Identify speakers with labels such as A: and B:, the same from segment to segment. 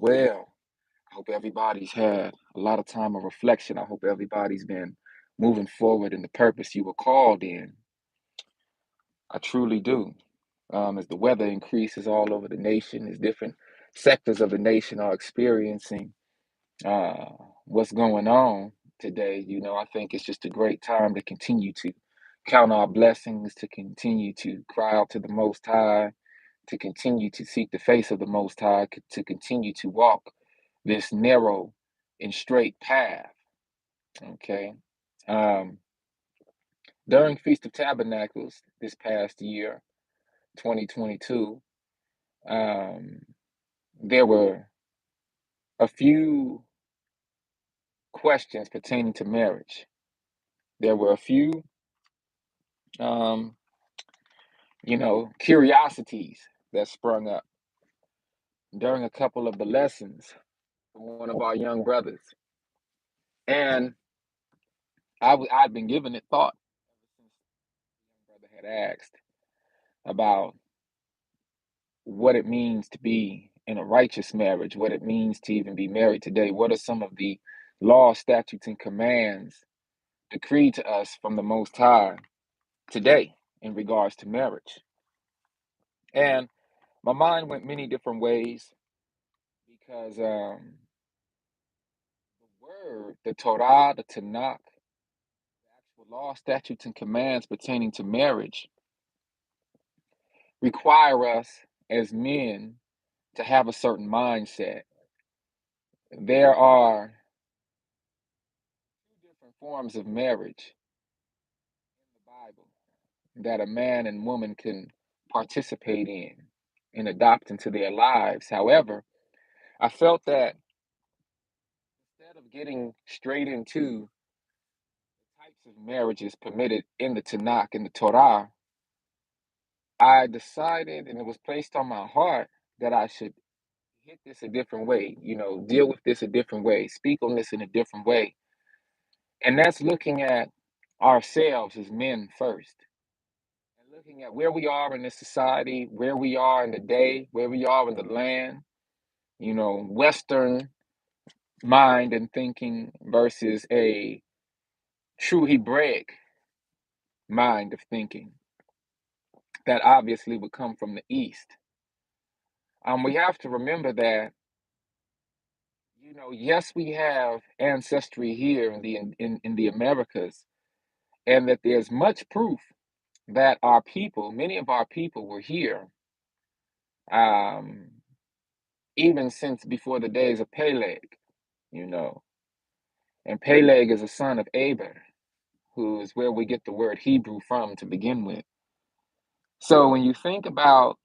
A: Well, I hope everybody's had a lot of time of reflection. I hope everybody's been moving forward in the purpose you were called in. I truly do. As the weather increases all over the nation, as different sectors of the nation are experiencing uh, what's going on today, I think it's just a great time to continue to count our blessings, to continue to cry out to the Most High, to continue to seek the face of the Most High, to continue to walk this narrow and straight path. Okay. Um, During Feast of Tabernacles this past year, 2022, um, there were a few questions pertaining to marriage. There were a few, um, curiosities that sprung up during a couple of the lessons from one of our young brothers. And I'd been giving it thought ever since the young brother had asked about what it means to be in a righteous marriage, what it means to even be married today. What are some of the laws, statutes, and commands decreed to us from the Most High today in regards to marriage? And my mind went many different ways because the word, the Torah, the Tanakh, the actual law, statutes, and commands pertaining to marriage require us as men to have a certain mindset. There are two different forms of marriage in the Bible that a man and woman can participate in and adopt into their lives. However, I felt that instead of getting straight into the types of marriages permitted in the Tanakh and the Torah, I decided and it was placed on my heart that I should hit this a different way, deal with this a different way, speak on this in a different way. And that's looking at ourselves as men first and looking at where we are in this society, where we are in the day, where we are in the land, Western mind and thinking versus a true Hebraic mind of thinking that obviously would come from the East. We have to remember that, yes, we have ancestry here in the Americas, and that there's much proof that many of our people were here, um, even since before the days of Peleg, you know. And Peleg is a son of Eber, who is where we get the word Hebrew from to begin with. So when you think about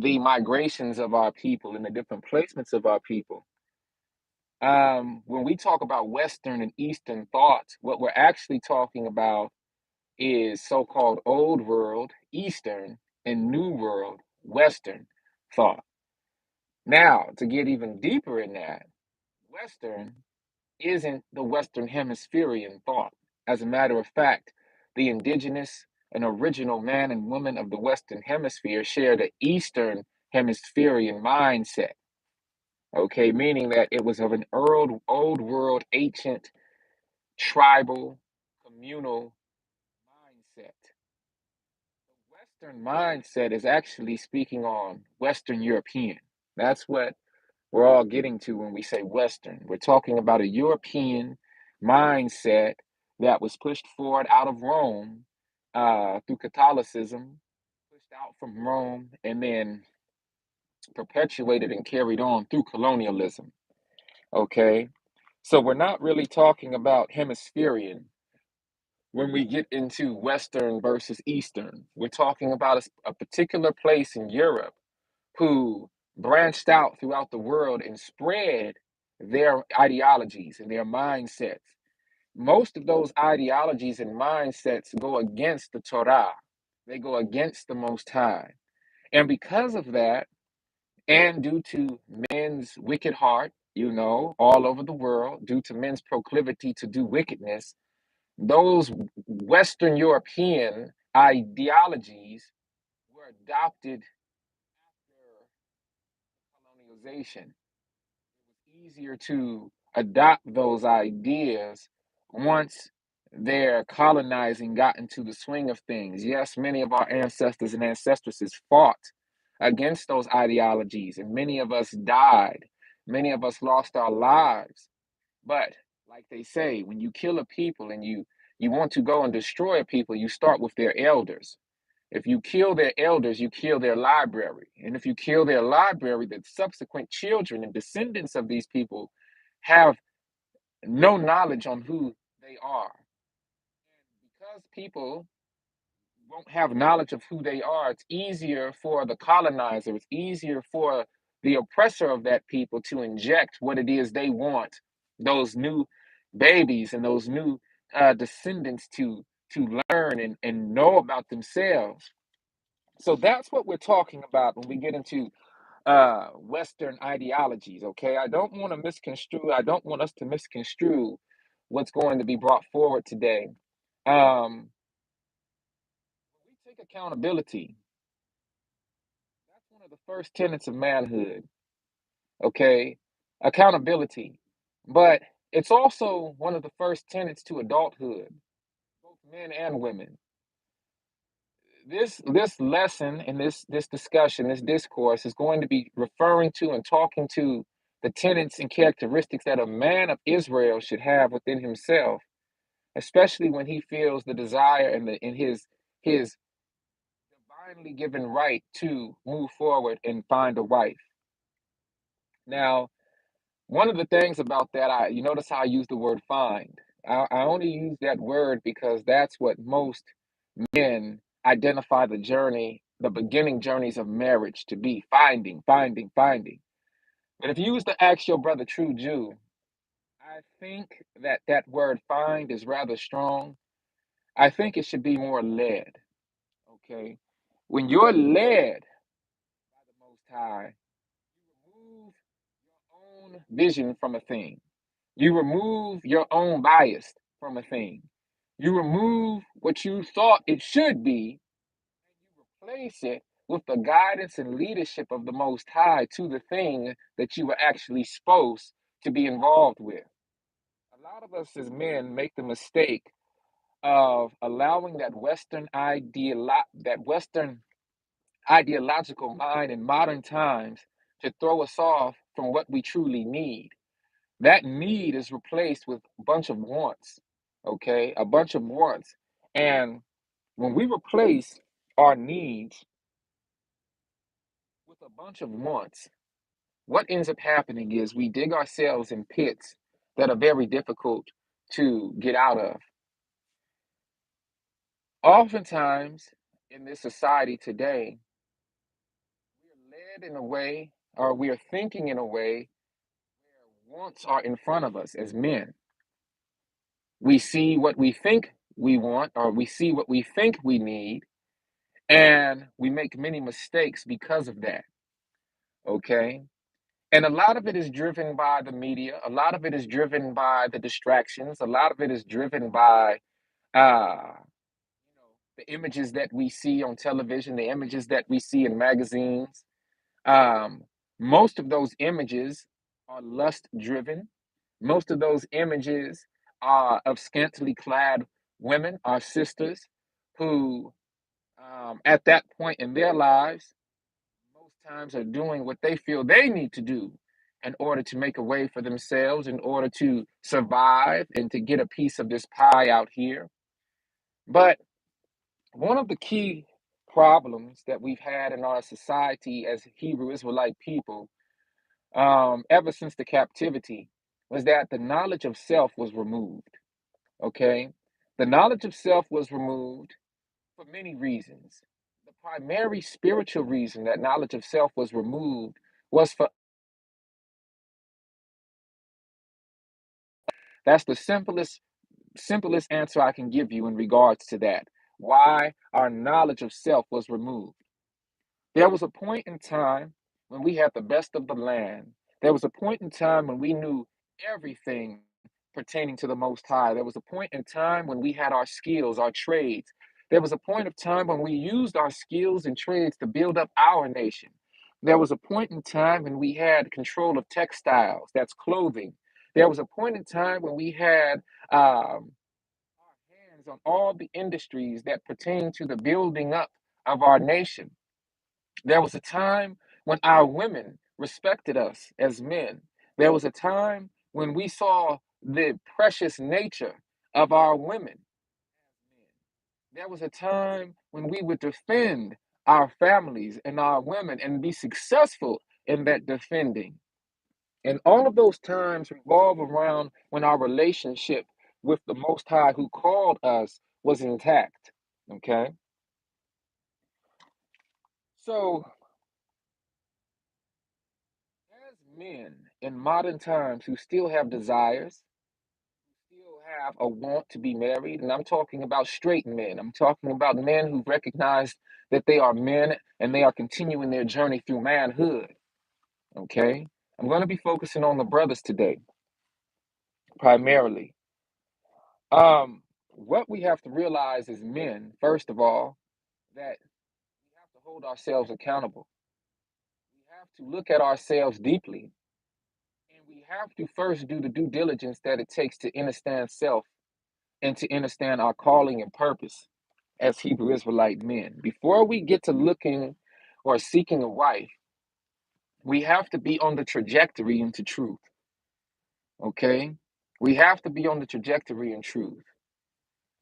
A: the migrations of our people and the different placements of our people, when we talk about Western and Eastern thoughts, what we're actually talking about is so-called Old World, Eastern, and New World, Western thought. Now, to get even deeper in that, Western isn't the Western Hemispherian thought. As a matter of fact, the indigenous and original man and woman of the Western Hemisphere share the Eastern Hemispherian mindset, okay, meaning that it was of an old world, ancient, tribal, communal mindset. The Western mindset is actually speaking on Western European. That's what we're all getting to when we say Western. We're talking about a European mindset that was pushed forward out of Rome through Catholicism, pushed out from Rome, and then perpetuated and carried on through colonialism. Okay? So we're not really talking about hemispherian when we get into Western versus Eastern. We're talking about a particular place in Europe who branched out throughout the world and spread their ideologies and their mindsets. Most of those ideologies and mindsets go against the Torah, they go against the Most High. And because of that, and due to men's wicked heart, all over the world, due to men's proclivity to do wickedness, those Western European ideologies were adopted after colonialization. easier to adopt those ideas once their colonizing got into the swing of things. Yes, many of our ancestors and ancestresses fought against those ideologies, and many of us died. Many of us lost our lives. But like they say, when you kill a people and you want to go and destroy a people, you start with their elders. If you kill their elders, you kill their library. And if you kill their library, the subsequent children and descendants of these people have no knowledge on who they are. And because people won't have knowledge of who they are, it's easier for the colonizer, it's easier for the oppressor of that people to inject what it is they want, those new babies and those new descendants to learn and know about themselves. So that's what we're talking about when we get into Western ideologies, okay? I don't want to misconstrue, I don't want us to misconstrue what's going to be brought forward today. We take accountability. That's one of the first tenets of manhood, okay? Accountability. But it's also one of the first tenets to adulthood, both men and women. This lesson and this discussion, this discourse is going to be referring to and talking to the tenets and characteristics that a man of Israel should have within himself, especially when he feels the desire and his divinely given right to move forward and find a wife. Now, one of the things about that, you notice how I use the word find. I only use that word because that's what most men identify the journey, the beginning journeys of marriage to be finding, finding, finding. But if you was to ask your brother, True Jew, I think that that word find is rather strong. I think it should be more led. Okay. When you're led by the Most High, you remove your own vision from a thing. You remove your own bias from a thing. You remove what you thought it should be and you replace it with the guidance and leadership of the Most High to the thing that you were actually supposed to be involved with. A lot of us as men make the mistake of allowing that Western ideological mind in modern times to throw us off from what we truly need. That need is replaced with a bunch of wants, okay? A bunch of wants. And when we replace our needs with a bunch of wants, what ends up happening is we dig ourselves in pits that are very difficult to get out of. Oftentimes, in this society today, we're led in a way or we are thinking in a way where wants are in front of us as men. We see what we think we want or we see what we think we need, and we make many mistakes because of that. Okay. And a lot of it is driven by the media. A lot of it is driven by the distractions. A lot of it is driven by the images that we see on television, the images that we see in magazines. Um, Most of those images are lust driven. Most of those images are of scantily clad women, our sisters, who, at that point in their lives, most times are doing what they feel they need to do in order to make a way for themselves, in order to survive and to get a piece of this pie out here. But one of the key problems that we've had in our society as Hebrew Israelite people, ever since the captivity, was that the knowledge of self was removed. Okay? The knowledge of self was removed for many reasons. The primary spiritual reason that knowledge of self was removed was for that's the simplest answer I can give you in regards to that. Why our knowledge of self was removed. There was a point in time when we had the best of the land. There was a point in time when we knew everything pertaining to the Most High. There was a point in time when we had our skills, our trades. There was a point of time when we used our skills and trades to build up our nation. There was a point in time when we had control of textiles, that's clothing. There was a point in time when we had hands on all the industries that pertain to the building up of our nation. There was a time when our women respected us as men. There was a time when we saw the precious nature of our women. There was a time when we would defend our families and our women and be successful in that defending. And all of those times revolve around when our relationship with the Most High who called us was intact. Okay? So, as men in modern times who still have desires, still have a want to be married, and I'm talking about straight men, I'm talking about men who recognize that they are men and they are continuing their journey through manhood. Okay? I'm going to be focusing on the brothers today, primarily. What we have to realize as men, first of all, that we have to hold ourselves accountable. We have to look at ourselves deeply, and we have to first do the due diligence that it takes to understand self and to understand our calling and purpose as Hebrew Israelite men. Before we get to looking or seeking a wife, we have to be on the trajectory into truth. Okay? We have to be on the trajectory in truth.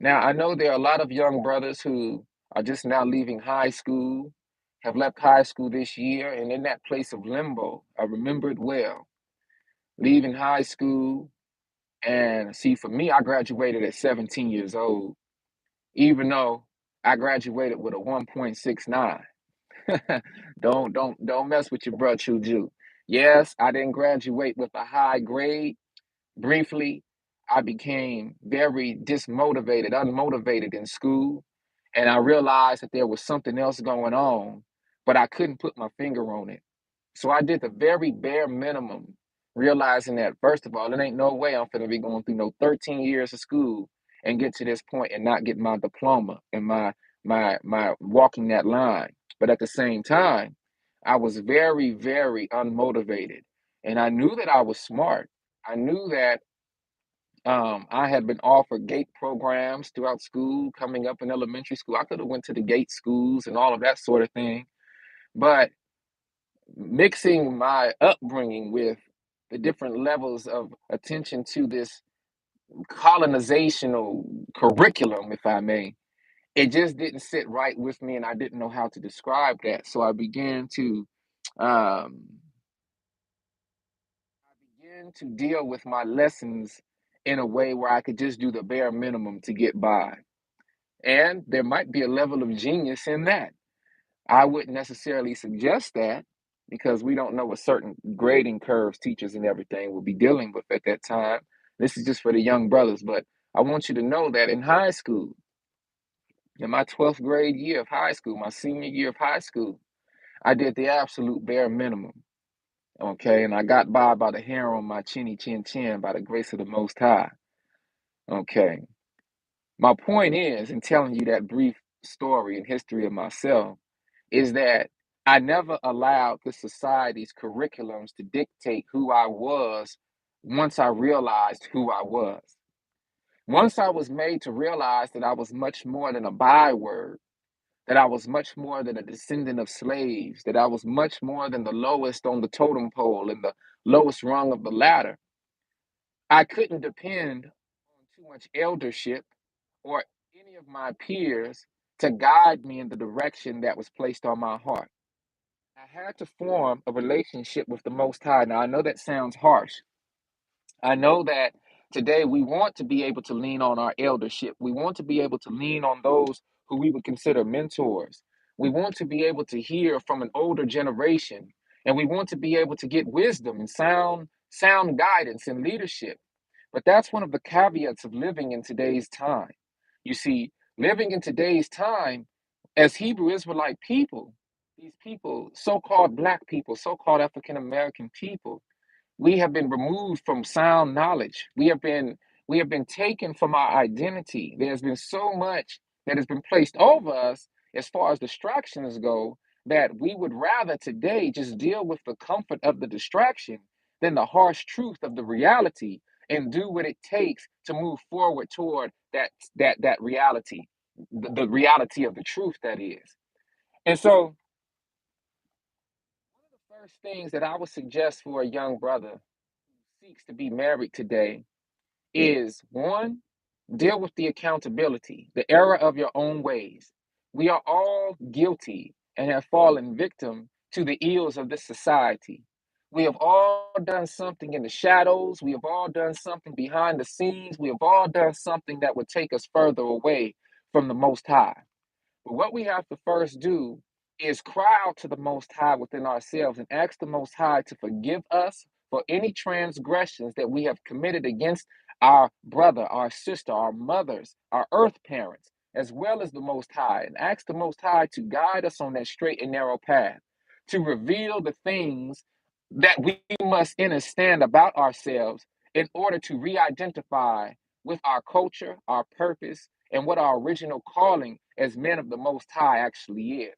A: Now, I know there are a lot of young brothers who are just now leaving high school, have left high school this year, and in that place of limbo. I remember it well. Leaving high school, and see, for me, I graduated at 17 years old, even though I graduated with a 1.69. Don't mess with your bro Chuju. Yes, I didn't graduate with a high grade. Briefly, I became very dismotivated, unmotivated in school, and I realized that there was something else going on, but I couldn't put my finger on it. So I did the very bare minimum, realizing that, first of all, it ain't no way I'm going to be going through no 13 years of school and get to this point and not get my diploma and my walking that line. But at the same time, I was very, very unmotivated. And I knew that I was smart. I knew that I had been offered GATE programs throughout school, coming up in elementary school. I could have went to the GATE schools and all of that sort of thing. But mixing my upbringing with the different levels of attention to this colonizational curriculum, if I may, it just didn't sit right with me, and I didn't know how to describe that. So um, I began to deal with my lessons in a way where I could just do the bare minimum to get by. And there might be a level of genius in that. I wouldn't necessarily suggest that because we don't know what certain grading curves teachers and everything will be dealing with at that time. This is just for the young brothers, but I want you to know that in high school, in my 12th grade year of high school, my senior year of high school, I did the absolute bare minimum. Okay, and I got by the hair on my chinny chin chin by the grace of the Most High. Okay, my point is, in telling you that brief story and history of myself, is that I never allowed the society's curriculums to dictate who I was once I realized who I was. Once I was made to realize that I was much more than a byword, that I was much more than a descendant of slaves, that I was much more than the lowest on the totem pole and the lowest rung of the ladder, I couldn't depend on too much eldership or any of my peers to guide me in the direction that was placed on my heart. I had to form a relationship with the Most High. Now, I know that sounds harsh. I know that today we want to be able to lean on our eldership. We want to be able to lean on those who we would consider mentors. We want to be able to hear from an older generation, and we want to be able to get wisdom and sound guidance and leadership. But that's one of the caveats of living in today's time. You see, living in today's time as Hebrew Israelite people, these people, so called Black people, so called African American people, we have been removed from sound knowledge. We have been taken from our identity. There's been so much that has been placed over us as far as distractions go that we would rather today just deal with the comfort of the distraction than the harsh truth of the reality and do what it takes to move forward toward that reality, the reality of the truth that is. And so one of the first things that I would suggest for a young brother who seeks to be married today is one, deal with the accountability, the error of your own ways. We are all guilty and have fallen victim to the ills of this society. We have all done something in the shadows. We have all done something behind the scenes. We have all done something that would take us further away from the Most High. But what we have to first do is cry out to the Most High within ourselves and ask the Most High to forgive us for any transgressions that we have committed against our brother, our sister, our mothers, our earth parents, as well as the Most High, and ask the Most High to guide us on that straight and narrow path, to reveal the things that we must understand about ourselves in order to re identify with our culture, our purpose, and what our original calling as men of the Most High actually is.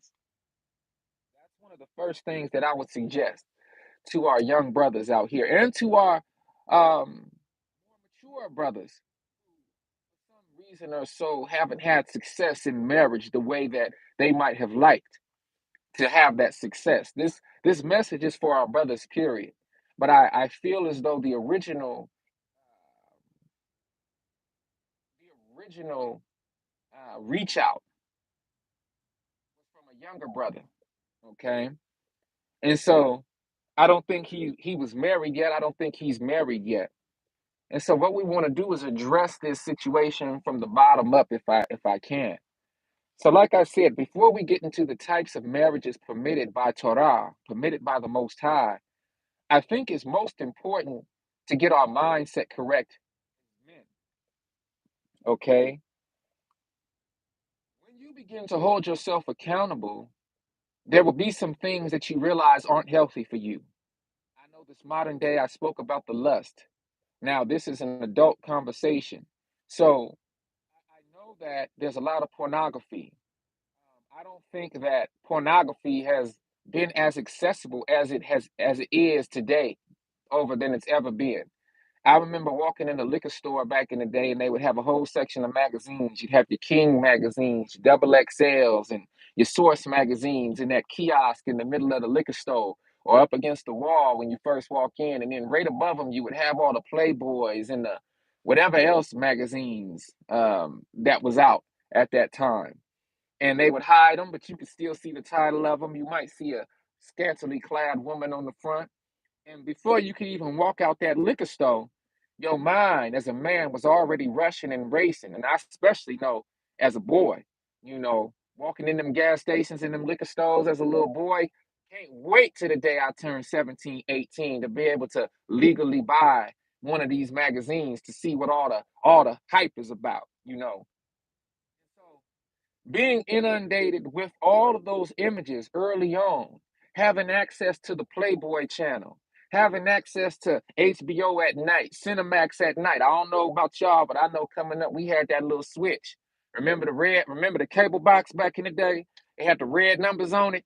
A: That's one of the first things that I would suggest to our young brothers out here and to our more mature brothers who, for some reason or so, haven't had success in marriage the way that they might have liked to have that success. This message is for our brothers, period. But I feel as though the original reach out was from a younger brother. Okay. And so I don't think he was married yet. I don't think he's married yet. And so what we want to do is address this situation from the bottom up if I can. So like I said, before we get into the types of marriages permitted by Torah, permitted by the Most High, I think it's most important to get our mindset correct. Men, okay? When you begin to hold yourself accountable, there will be some things that you realize aren't healthy for you. I know this modern day, I spoke about the lust. Now, this is an adult conversation. So I know that there's a lot of pornography. I don't think that pornography has been as accessible as it is today over than it's ever been. I remember walking in the liquor store back in the day, and they would have a whole section of magazines. You'd have your King magazines, your Double XLs, and your Source magazines in that kiosk in the middle of the liquor store, or up against the wall when you first walk in. And then right above them, you would have all the Playboys and the whatever else magazines that was out at that time. And they would hide them, but you could still see the title of them. You might see a scantily clad woman on the front, and before you could even walk out that liquor store, your mind as a man was already rushing and racing. And I especially know as a boy, walking in them gas stations and them liquor stores as a little boy, can't wait till the day I turn 17, 18 to be able to legally buy one of these magazines to see what all the hype is about. So being inundated with all of those images early on, having access to the Playboy channel, having access to HBO at night, Cinemax at night. I don't know about y'all, but I know coming up we had that little switch. Remember the cable box back in the day? It had the red numbers on it.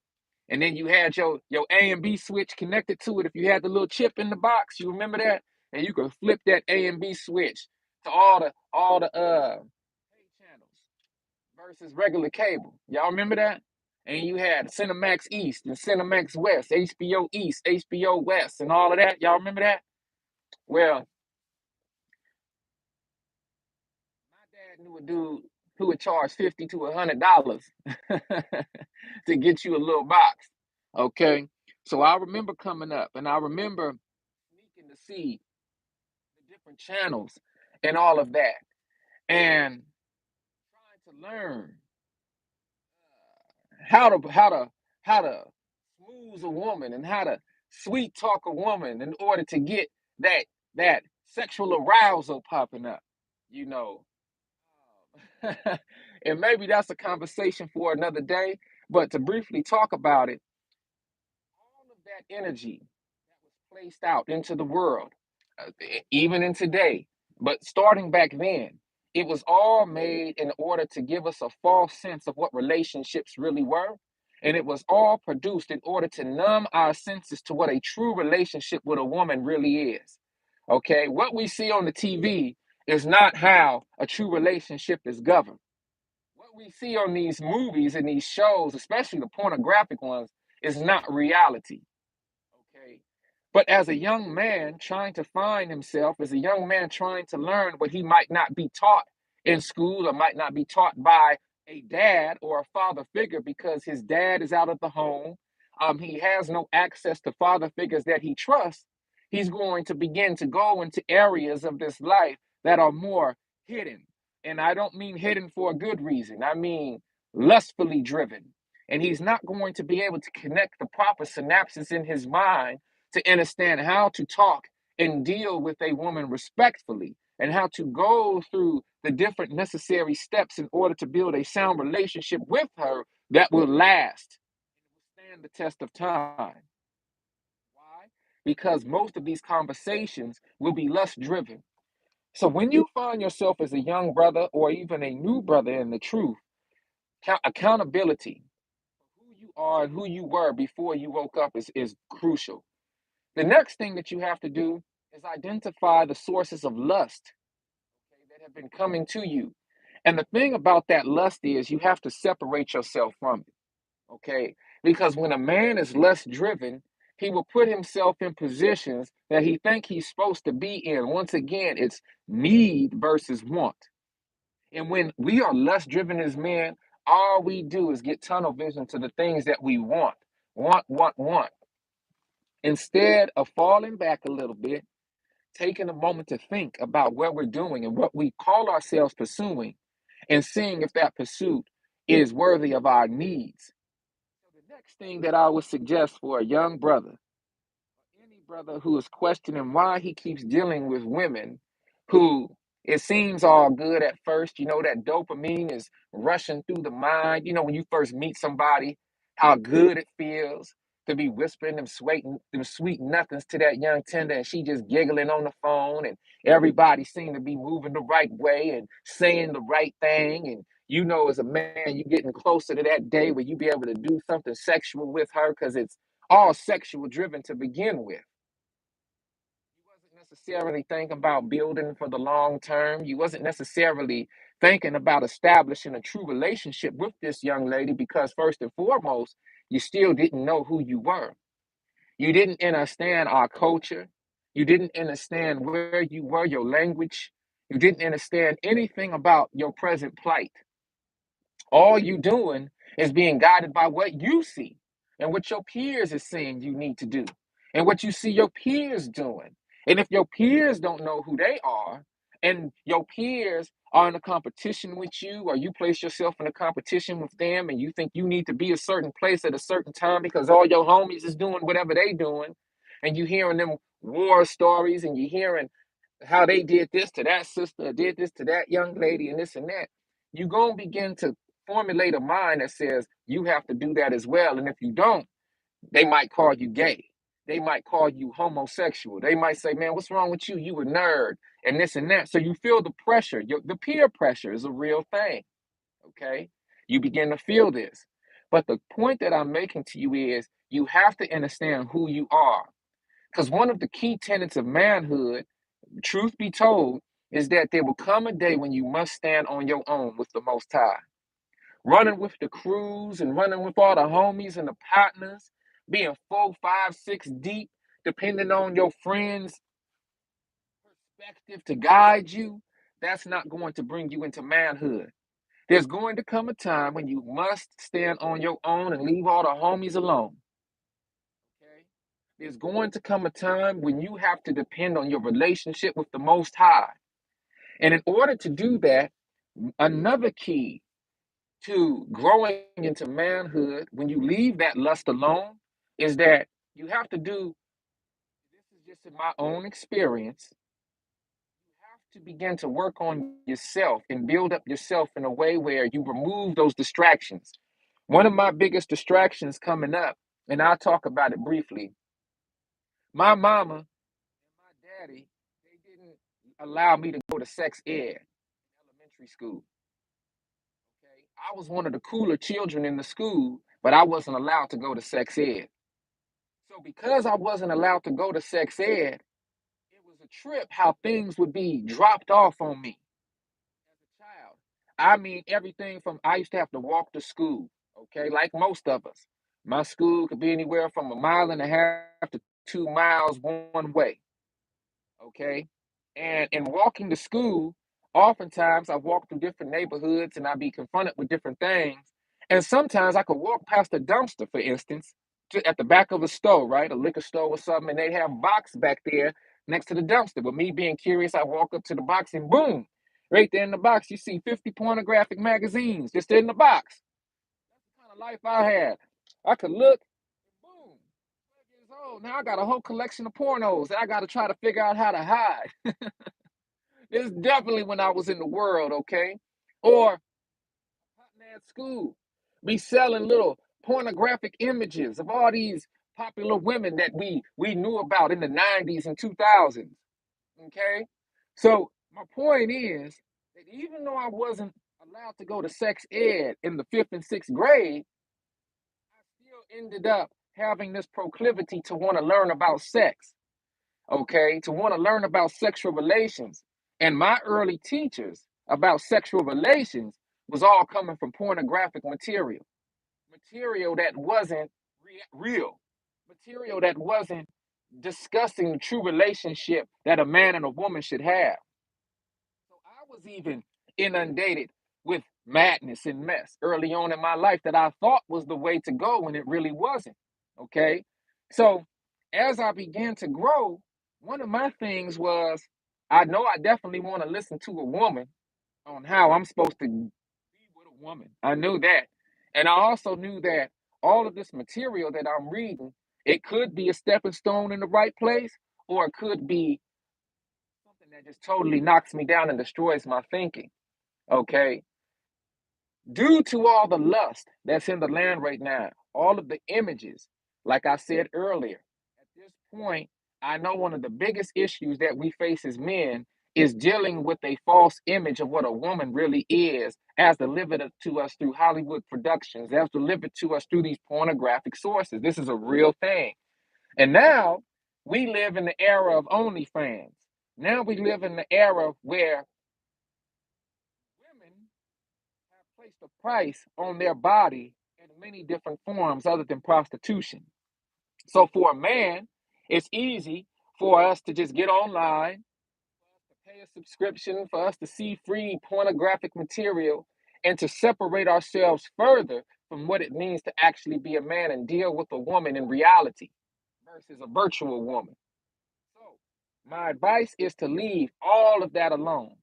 A: And then you had your A and B switch connected to it. If you had the little chip in the box, you remember that? And you could flip that A and B switch to all the channels versus regular cable. Y'all remember that? And you had Cinemax East and Cinemax West, HBO East, HBO West, and all of that. Y'all remember that? Well, my dad knew a dude who would charge $50 to $100 to get you a little box. Okay. So I remember coming up and I remember sneaking to see the different channels and all of that. And trying to learn how to smooth a woman and how to sweet talk a woman in order to get that sexual arousal popping up, you know. And maybe that's a conversation for another day. But to briefly talk about it, all of that energy that was placed out into the world, even in today, but starting back then, it was all made in order to give us a false sense of what relationships really were And it was all produced in order to numb our senses to what a true relationship with a woman really is. Okay, what we see on the TV is not how a true relationship is governed. What we see on these movies and these shows, especially the pornographic ones, is not reality. Okay. But as a young man trying to find himself, as a young man trying to learn what he might not be taught in school or might not be taught by a dad or a father figure because his dad is out of the home, he has no access to father figures that he trusts, he's going to begin to go into areas of this life that are more hidden. And I don't mean hidden for a good reason, I mean lustfully driven, and he's not going to be able to connect the proper synapses in his mind to understand how to talk and deal with a woman respectfully and how to go through the different necessary steps in order to build a sound relationship with her that will last, stand the test of time. Why? Because most of these conversations will be lust driven. So when you find yourself as a young brother or even a new brother in the truth, accountability, who you are and who you were before you woke up is crucial. The next thing that you have to do is identify the sources of lust, okay, that have been coming to you. And the thing about that lust is you have to separate yourself from it, okay? Because when a man is lust driven, he will put himself in positions that he think he's supposed to be in. Once again, it's need versus want. And when we are lust driven as men, all we do is get tunnel vision to the things that we want, want. Instead of falling back a little bit, taking a moment to think about what we're doing and what we call ourselves pursuing, and seeing if that pursuit is worthy of our needs. So the next thing that I would suggest for a young brother, any brother who is questioning why he keeps dealing with women who it seems all good at first, that dopamine is rushing through the mind. When you first meet somebody, how good it feels to be whispering them sweet nothings to that young tender, and she just giggling on the phone, and everybody seem to be moving the right way and saying the right thing. And as a man, you getting closer to that day where you be able to do something sexual with her because it's all sexual driven to begin with. You wasn't necessarily thinking about building for the long term. You wasn't necessarily thinking about establishing a true relationship with this young lady because, first and foremost, you still didn't know who you were. You didn't understand our culture. You didn't understand where you were, your language. You didn't understand anything about your present plight. All you doing is being guided by what you see and what your peers is saying you need to do and what you see your peers doing. And if your peers don't know who they are and your peers are in a competition with you, or you place yourself in a competition with them and you think you need to be a certain place at a certain time because all your homies is doing whatever they doing, and you hearing them war stories and you hearing how they did this to that sister, did this to that young lady, and this and that, you're going to begin to formulate a mind that says you have to do that as well. And if you don't, they might call you gay. They might call you homosexual. They might say, man, what's wrong with you? You a nerd, and this and that. So you feel the pressure. The peer pressure is a real thing. Okay. You begin to feel this. But the point that I'm making to you is you have to understand who you are. Because one of the key tenets of manhood, truth be told, is that there will come a day when you must stand on your own with the Most High. Running with the crews and running with all the homies and the partners, being 4, 5, 6 deep, depending on your friends' perspective to guide you, that's not going to bring you into manhood. There's going to come a time when you must stand on your own and leave all the homies alone. Okay? There's going to come a time when you have to depend on your relationship with the Most High. And in order to do that, another key to growing into manhood when you leave that lust alone is that you have to do, this is just in my own experience, you have to begin to work on yourself and build up yourself in a way where you remove those distractions. One of my biggest distractions coming up, and I'll talk about it briefly, my mama and my daddy, they didn't allow me to go to sex ed in elementary school. Okay, I was one of the cooler children in the school but I wasn't allowed to go to sex ed. So because I wasn't allowed to go to sex ed, it was a trip how things would be dropped off on me as a child. I mean, everything from I used to have to walk to school, okay, like most of us. My school could be anywhere from a mile and a half to 2 miles one way, okay? And in walking to school, oftentimes I walk through different neighborhoods and I'd be confronted with different things. And sometimes I could walk past a dumpster, for instance, at the back of a store, right? A liquor store or something, and they'd have a box back there next to the dumpster. But me being curious, I walk up to the box and boom, right there in the box, you see 50 pornographic magazines just in the box. That's the kind of life I had. I could look, boom, 12 years old. Now I got a whole collection of pornos that I got to try to figure out how to hide. This is definitely when I was in the world, okay? Or at school, be selling little pornographic images of all these popular women that we knew about in the 90s and 2000s, okay? So my point is that even though I wasn't allowed to go to sex ed in the 5th and 6th grade, I still ended up having this proclivity to want to learn about sex, okay, to want to learn about sexual relations. And my early teachers about sexual relations was all coming from pornographic material, material that wasn't real, material that wasn't discussing the true relationship that a man and a woman should have. So I was even inundated with madness and mess early on in my life that I thought was the way to go when it really wasn't. Okay. So as I began to grow, one of my things was I know I definitely want to listen to a woman on how I'm supposed to be with a woman. I knew that. And I also knew that all of this material that I'm reading, it could be a stepping stone in the right place, or it could be something that just totally knocks me down and destroys my thinking. Okay. Due to all the lust that's in the land right now, all of the images, like I said earlier, at this point, I know one of the biggest issues that we face as men is dealing with a false image of what a woman really is, as delivered to us through Hollywood productions, as delivered to us through these pornographic sources. This is a real thing. And now we live in the era of OnlyFans. Now we live in the era where women have placed a price on their body in many different forms other than prostitution. So for a man, it's easy for us to just get online, to pay a subscription, for us to see free pornographic material, and to separate ourselves further from what it means to actually be a man and deal with a woman in reality versus a virtual woman. So my advice is to leave all of that alone.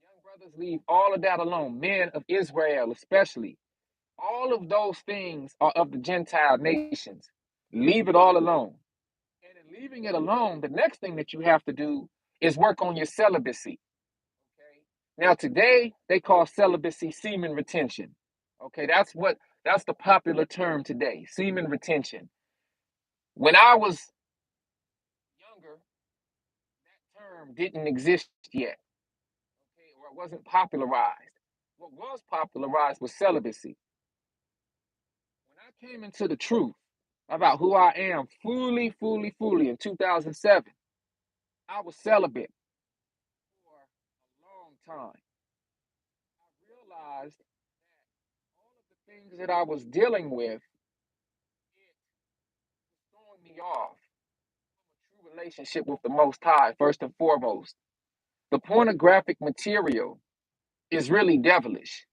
A: Young brothers, leave all of that alone. Men of Israel, especially, all of those things are of the Gentile nations. Leave it all alone. And in leaving it alone, the next thing that you have to do is work on your celibacy. Okay. Now today they call celibacy semen retention. Okay, that's the popular term today, semen retention. When I was younger, that term didn't exist yet. Okay, or it wasn't popularized. What was popularized was celibacy. When I came into the truth about who I am fully in 2007, I was celibate for a long time. I realized that all of the things that I was dealing with, it was throwing me off from a true relationship with the Most High, first and foremost. The pornographic material is really devilish.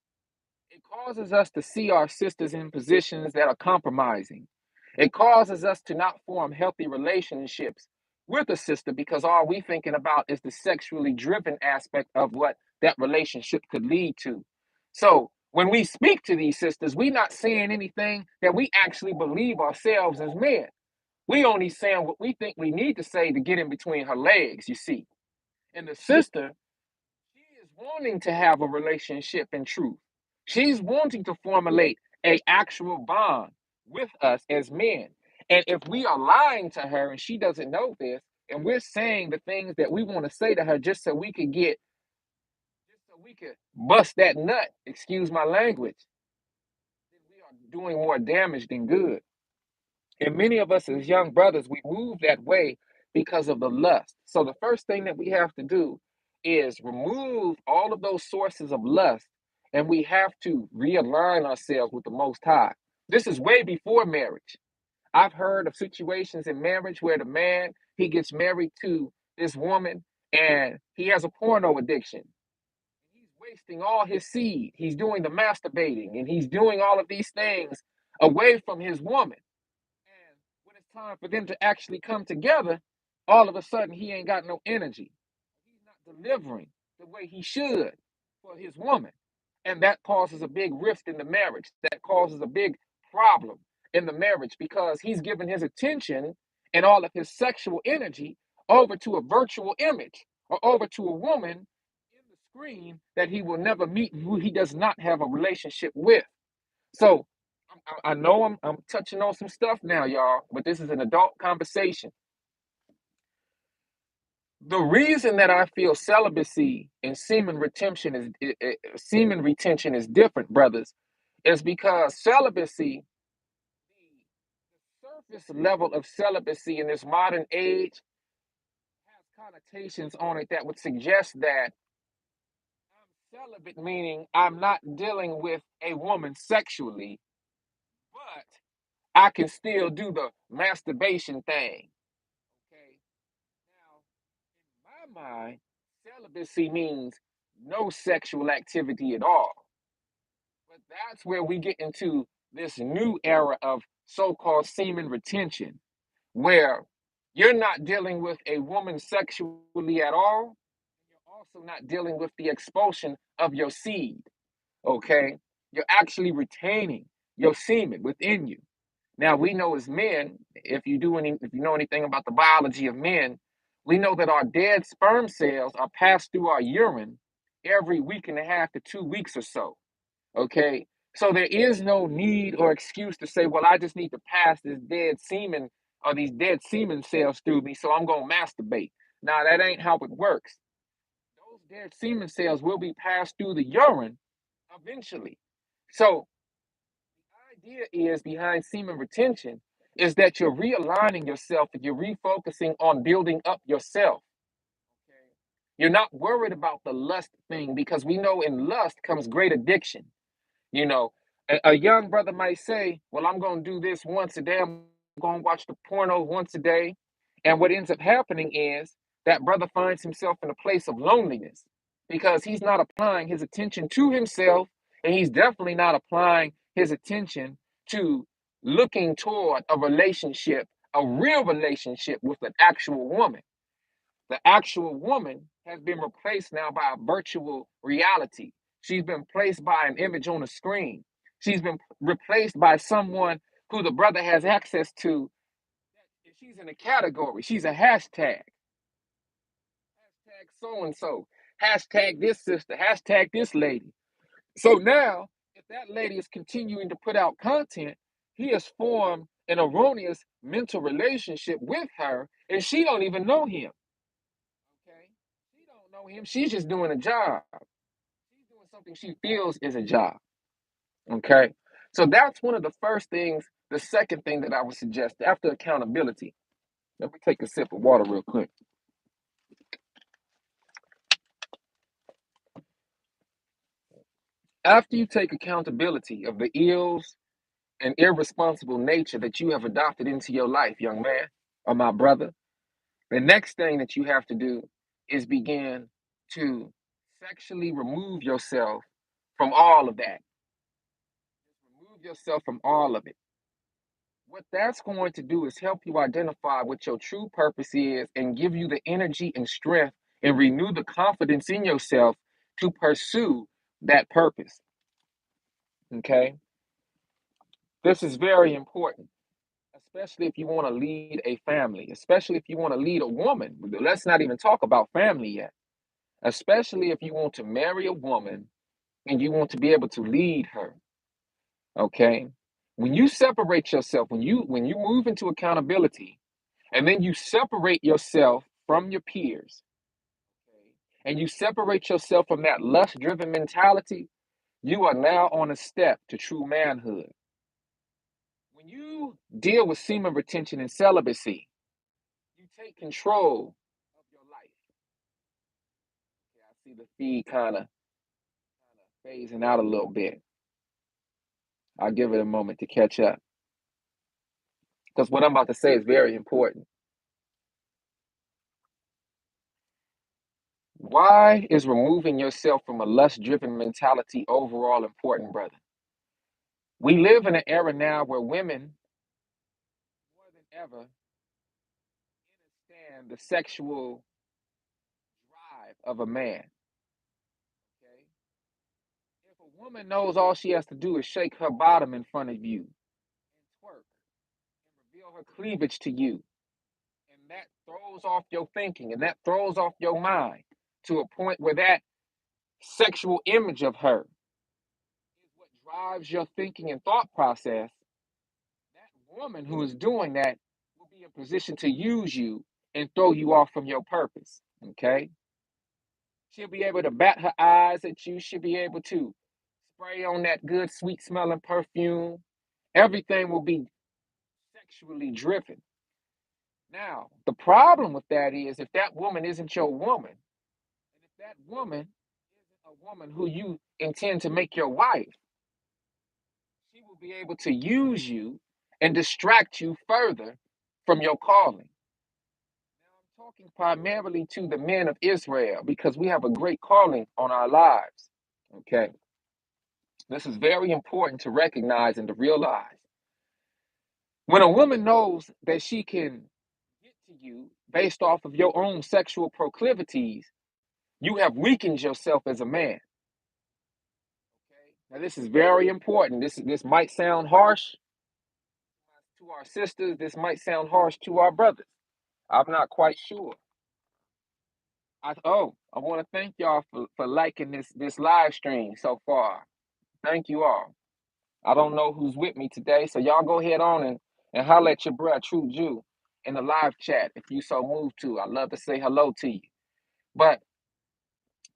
A: It causes us to see our sisters in positions that are compromising. It causes us to not form healthy relationships with a sister because all we thinking about is the sexually driven aspect of what that relationship could lead to. So when we speak to these sisters, we're not saying anything that we actually believe ourselves as men. We only saying what we think we need to say to get in between her legs, you see. And the sister, she is wanting to have a relationship in truth. She's wanting to formulate a actual bond with us as men. And if we are lying to her and she doesn't know this, and we're saying the things that we want to say to her just so we could bust that nut, excuse my language, then we are doing more damage than good. And many of us as young brothers, we move that way because of the lust. So the first thing that we have to do is remove all of those sources of lust, and we have to realign ourselves with the Most High. This is way before marriage. I've heard of situations in marriage where the man, he gets married to this woman and he has a porno addiction. He's wasting all his seed. He's doing the masturbating and he's doing all of these things away from his woman. And when it's time for them to actually come together, all of a sudden he ain't got no energy. He's not delivering the way he should for his woman. And that causes a big rift in the marriage. That causes a big problem in the marriage because he's giving his attention and all of his sexual energy over to a virtual image or over to a woman in the screen that he will never meet, who he does not have a relationship with. So I know I'm touching on some stuff now, y'all, but this is an adult conversation. The reason that I feel celibacy and semen retention is different, brothers, is because celibacy, the surface level of celibacy in this modern age has connotations on it that would suggest that I'm celibate, meaning I'm not dealing with a woman sexually, but I can still do the masturbation thing. Okay. Now, in my mind, celibacy means no sexual activity at all. But that's where we get into this new era of so called semen retention, where you're not dealing with a woman sexually at all. You're also not dealing with the expulsion of your seed. Okay. You're actually retaining your semen within you. Now we know as men, if you know anything about the biology of men, we know that our dead sperm cells are passed through our urine every week and a half to 2 weeks or so. Okay. So there is no need or excuse to say, well, I just need to pass this dead semen or these dead semen cells through me, so I'm gonna masturbate. Now that ain't how it works. Those dead semen cells will be passed through the urine eventually. So idea is behind semen retention is that you're realigning yourself and you're refocusing on building up yourself. Okay? You're not worried about the lust thing because we know in lust comes great addiction. You know, a young brother might say, well, I'm going to do this once a day. I'm going to watch the porno once a day. And what ends up happening is that brother finds himself in a place of loneliness because he's not applying his attention to himself. And he's definitely not applying his attention to looking toward a relationship, a real relationship with an actual woman. The actual woman has been replaced now by a virtual reality. She's been placed by an image on a screen. She's been replaced by someone who the brother has access to. She's in a category. She's a hashtag. Hashtag so and so. Hashtag this sister. Hashtag this lady. So now, if that lady is continuing to put out content, he has formed an erroneous mental relationship with her, and she don't even know him. Okay, she don't know him. She's just doing a job. She's doing something she feels is a job. Okay, so that's one of the first things. The second thing that I would suggest after accountability. Let me take a sip of water real quick. After you take accountability of the ills and irresponsible nature that you have adopted into your life, young man or my brother, the next thing that you have to do is begin to sexually remove yourself from all of that. Remove yourself from all of it. What that's going to do is help you identify what your true purpose is and give you the energy and strength and renew the confidence in yourself to pursue that purpose. Okay? This is very important, especially if you want to lead a family, especially if you want to lead a woman. Let's not even talk about family yet. Especially if you want to marry a woman and you want to be able to lead her. Okay? When you separate yourself, when you move into accountability, and then you separate yourself from your peers, okay, and you separate yourself from that lust driven mentality, you are now on a step to true manhood. When you deal with semen retention and celibacy, you take control of your life. Okay, I see the feed kind of phasing out a little bit. I'll give it a moment to catch up because what I'm about to say is very important. Why is removing yourself from a lust driven mentality overall important, brother? We live in an era now where women, more than ever, understand the sexual drive of a man. Okay? If a woman knows all she has to do is shake her bottom in front of you and twerk and reveal her cleavage to you, and that throws off your thinking and that throws off your mind to a point where that sexual image of her is what drives your thinking and thought process, that woman who is doing that will be in position to use you and throw you off from your purpose. Okay? She'll be able to bat her eyes at you. She'll be able to spray on that good, sweet smelling perfume. Everything will be sexually driven. Now, the problem with that is if that woman isn't your woman, and if that woman isn't a woman who you intend to make your wife, she will be able to use you and distract you further from your calling. Now, I'm talking primarily to the men of Israel because we have a great calling on our lives. Okay. This is very important to recognize and to realize. When a woman knows that she can get to you based off of your own sexual proclivities, you have weakened yourself as a man. Okay? Now, this is very important. This might sound harsh to our sisters. This might sound harsh to our brothers. I'm not quite sure. I want to thank y'all for liking this live stream so far. Thank you all. I don't know who's with me today, so y'all go ahead on and holler at your bruh, True Jew, in the live chat if you so move to. I'd love to say hello to you. But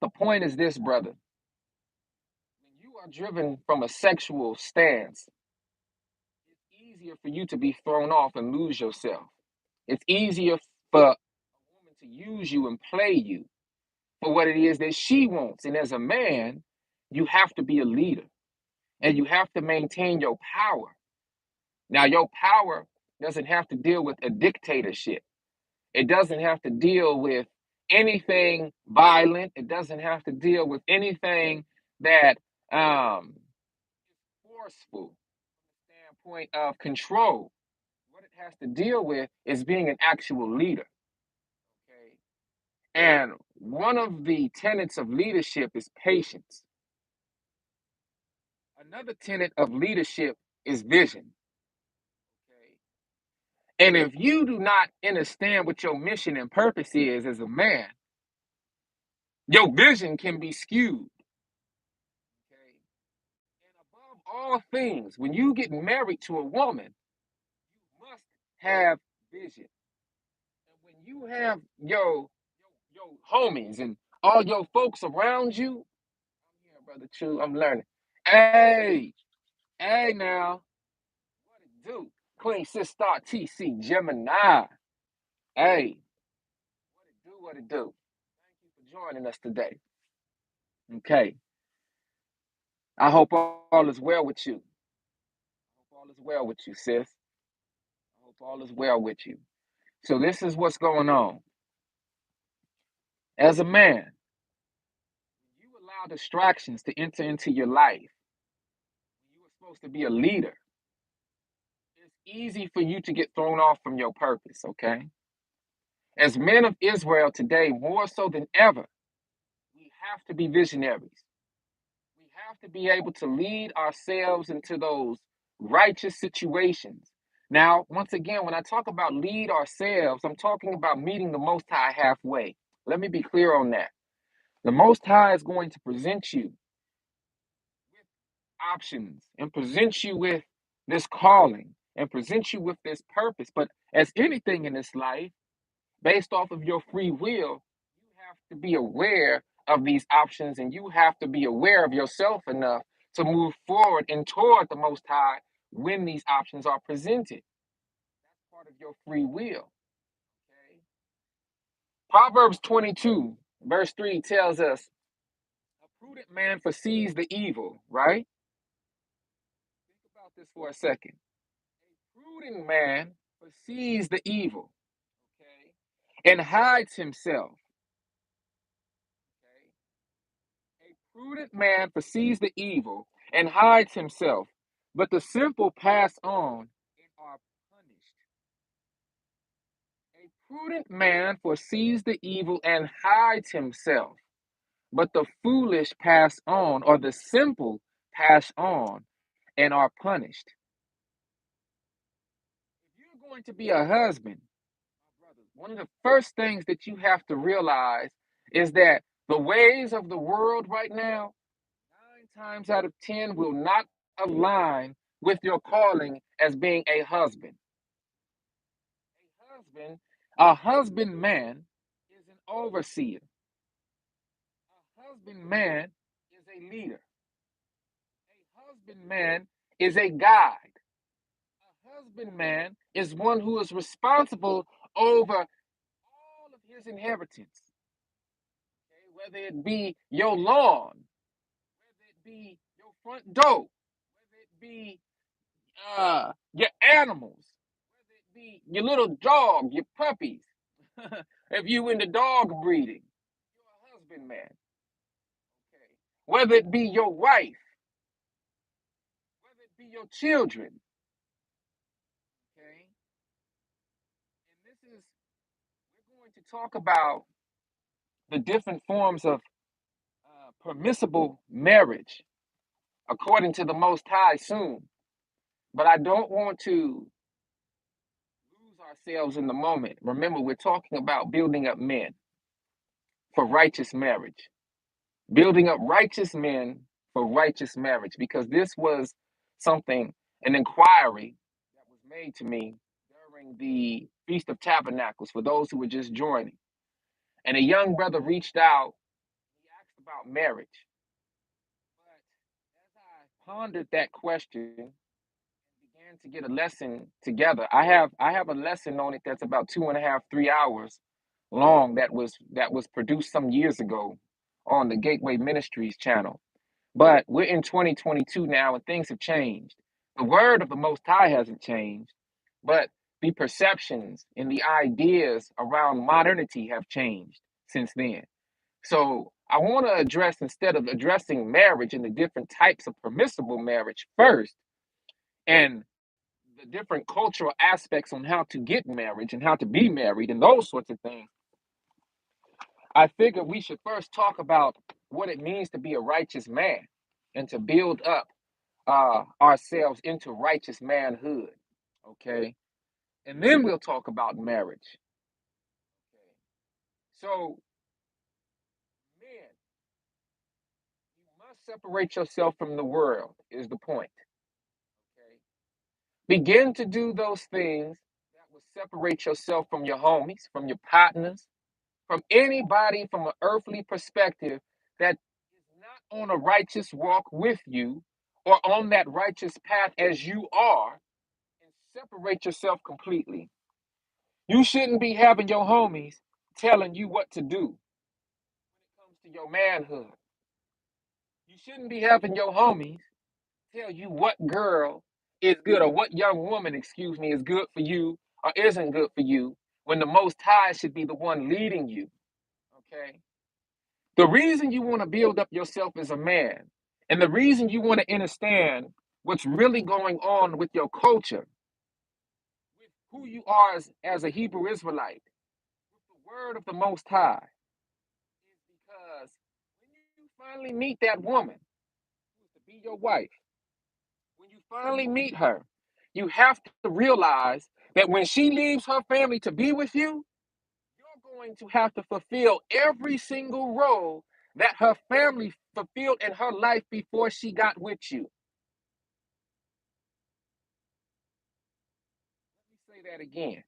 A: the point is this, brother. When you are driven from a sexual stance, it's easier for you to be thrown off and lose yourself. It's easier for a woman to use you and play you for what it is that she wants. And as a man, you have to be a leader and you have to maintain your power. Now, your power doesn't have to deal with a dictatorship. It doesn't have to deal with anything violent. It doesn't have to deal with anything that forceful standpoint of control. What it has to deal with is being an actual leader. Okay. And one of the tenets of leadership is patience. Another tenet of leadership is vision. Okay. And if you do not understand what your mission and purpose is as a man, your vision can be skewed. Okay. And above all things, when you get married to a woman, you must have vision. And when you have your homies and all your folks around you, I'm here, brother Chew, I'm learning. Hey, hey now, what it do? Queen Sister TC Gemini. Hey, what it do, what it do? Thank you for joining us today. Okay. I hope all is well with you. I hope all is well with you, sis. I hope all is well with you. So this is what's going on. As a man, you allow distractions to enter into your life. You were supposed to be a leader. It's easy for you to get thrown off from your purpose, okay? As men of Israel today, more so than ever, we have to be visionaries. We have to be able to lead ourselves into those righteous situations. Now, once again, when I talk about lead ourselves, I'm talking about meeting the Most High halfway. Let me be clear on that. The Most High is going to present you with options and present you with this calling and present you with this purpose. But as anything in this life, based off of your free will, you have to be aware of these options and you have to be aware of yourself enough to move forward and toward the Most High when these options are presented. That's part of your free will. Okay? Proverbs 22, verse 3 tells us a prudent man foresees the evil, right? Think about this for a second. A prudent man foresees the evil, okay, and hides himself. Okay? A prudent man foresees the evil and hides himself, but the simple pass on and are punished. A prudent man foresees the evil and hides himself, but the foolish pass on, or the simple pass on and are punished. If you're going to be a husband, one of the first things that you have to realize is that the ways of the world right now, 9 times out of 10, will not align with your calling as being a husband. A husband man is an overseer. A husband man is a leader. A husband man is a guide. A husband man is one who is responsible over all of his inheritance, okay? Whether it be your lawn, whether it be your front door, whether it be your animals, whether it be your little dog, your puppies. If you into dog breeding, you're a husband man. Okay. Whether it be your wife, whether it be your children. Okay. And this is, we're going to talk about the different forms of permissible marriage according to the Most High soon. But I don't want to lose ourselves in the moment. Remember, we're talking about building up men for righteous marriage, building up righteous men for righteous marriage, because this was something, an inquiry that was made to me during the Feast of Tabernacles for those who were just joining. And a young brother reached out, he asked about marriage. But as I pondered that question, began to get a lesson together. I have a lesson on it that's about 2.5, 3 hours long that was produced some years ago on the Gateway Ministries channel. But we're in 2022 now and things have changed. The word of the Most High hasn't changed, but the perceptions and the ideas around modernity have changed since then. So I want to address, instead of addressing marriage and the different types of permissible marriage first, and the different cultural aspects on how to get marriage and how to be married and those sorts of things, I figured we should first talk about what it means to be a righteous man and to build up ourselves into righteous manhood. Okay. And then we'll talk about marriage. Okay. So, men, you must separate yourself from the world, is the point. Okay. Begin to do those things that will separate yourself from your homies, from your partners, from anybody from an earthly perspective that is not on a righteous walk with you or on that righteous path as you are, and separate yourself completely. You shouldn't be having your homies telling you what to do when it comes to your manhood. You shouldn't be having your homies tell you what girl is good, or what young woman, excuse me, is good for you or isn't good for you, when the Most High should be the one leading you. Okay? The reason you want to build up yourself as a man, and the reason you want to understand what's really going on with your culture, with who you are as a Hebrew Israelite, with the word of the Most High, is because when you finally meet that woman who's to be your wife, when you finally meet her, you have to realize that when she leaves her family to be with you, you're going to have to fulfill every single role that her family fulfilled in her life before she got with you. Let me say that again.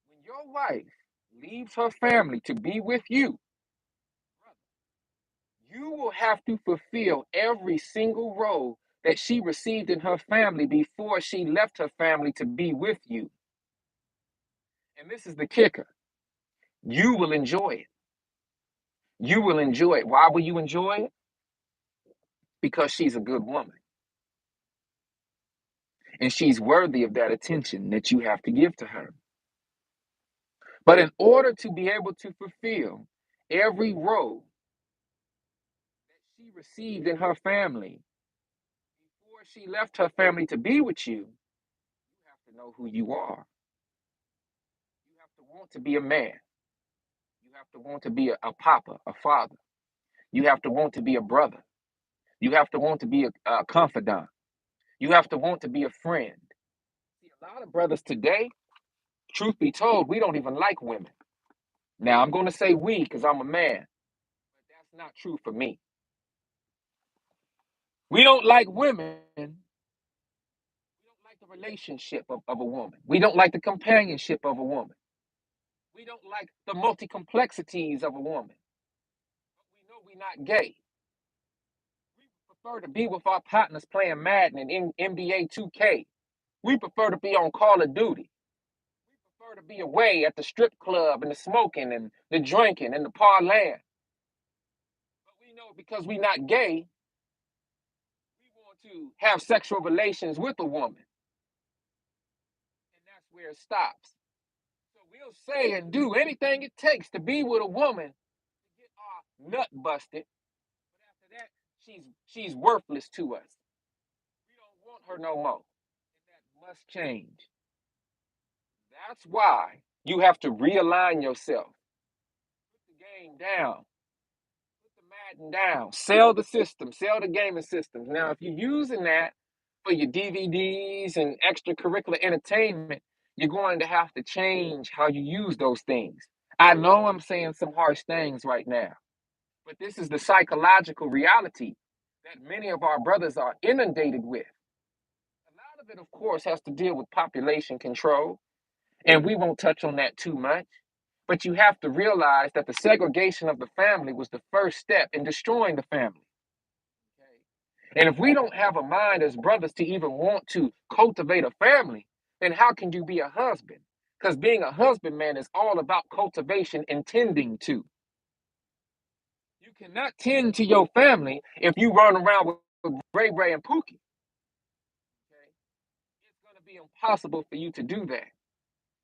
A: When your wife leaves her family to be with you, you will have to fulfill every single role that she received in her family before she left her family to be with you. And this is the kicker. You will enjoy it. You will enjoy it. Why will you enjoy it? Because she's a good woman. And she's worthy of that attention that you have to give to her. But in order to be able to fulfill every role that she received in her family before she left her family to be with you, you have to know who you are. You have to want to be a man. You have to want to be a papa, a father. You have to want to be a brother. You have to want to be a confidant. You have to want to be a friend. See, a lot of brothers today, truth be told, we don't even like women. Now, I'm going to say we because I'm a man, but that's not true for me. We don't like women. We don't like the relationship of a woman. We don't like the companionship of a woman. We don't like the multi complexities of a woman. But we know we're not gay. We prefer to be with our partners playing Madden and NBA 2K. We prefer to be on Call of Duty. We prefer to be away at the strip club and the smoking and the drinking and the parlaying. But we know because we're not gay, we want to have sexual relations with a woman. And that's where it stops. So we'll say and do anything it takes to be with a woman to get our nut busted. But after that, she's worthless to us. We don't want her no more. And that must change. That's why you have to realign yourself. Put the game down. Put the Madden down. Sell the system. Sell the gaming systems. Now, if you're using that for your DVDs and extracurricular entertainment, you're going to have to change how you use those things. I know I'm saying some harsh things right now, but this is the psychological reality that many of our brothers are inundated with. A lot of it, of course, has to deal with population control, and we won't touch on that too much. But you have to realize that the segregation of the family was the first step in destroying the family. Okay? And if we don't have a mind as brothers to even want to cultivate a family, then how can you be a husband? Because being a husband, man, is all about cultivation and tending to. You cannot tend to your family if you run around with Ray Ray and Pookie. Okay? It's going to be impossible for you to do that.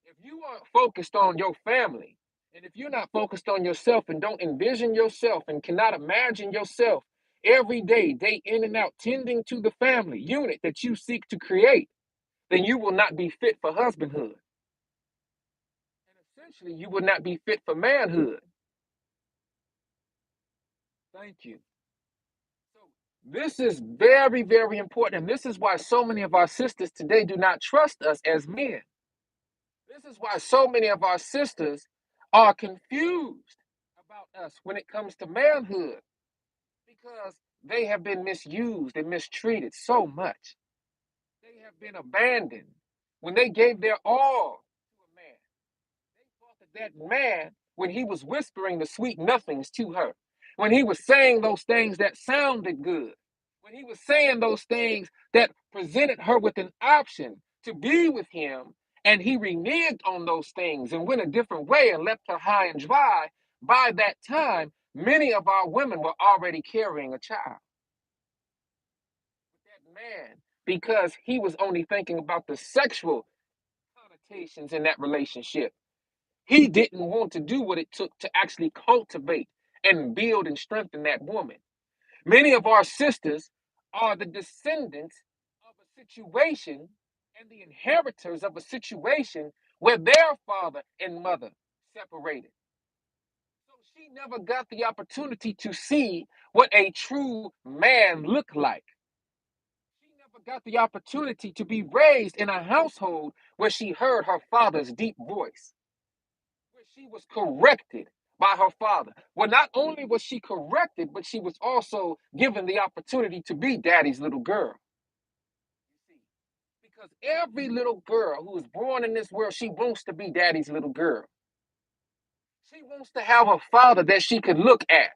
A: If you aren't focused on your family, and if you're not focused on yourself and don't envision yourself and cannot imagine yourself every day, day in and out, tending to the family unit that you seek to create, then you will not be fit for husbandhood. And essentially, you will not be fit for manhood. Thank you. So, this is very, very important. And this is why so many of our sisters today do not trust us as men. This is why so many of our sisters are confused about us when it comes to manhood because they have been misused and mistreated so much. They have been abandoned when they gave their all to a man. They thought that man, when he was whispering the sweet nothings to her, when he was saying those things that sounded good, when he was saying those things that presented her with an option to be with him, and he reneged on those things and went a different way and left her high and dry, by that time, many of our women were already carrying a child. That man, because he was only thinking about the sexual connotations in that relationship, he didn't want to do what it took to actually cultivate and build and strengthen that woman. Many of our sisters are the descendants of a situation and the inheritors of a situation where their father and mother separated. So she never got the opportunity to see what a true man looked like. She never got the opportunity to be raised in a household where she heard her father's deep voice, where she was corrected by her father. Well, not only was she corrected, but she was also given the opportunity to be daddy's little girl. Because every little girl who is born in this world, she wants to be daddy's little girl. She wants to have a father that she could look at,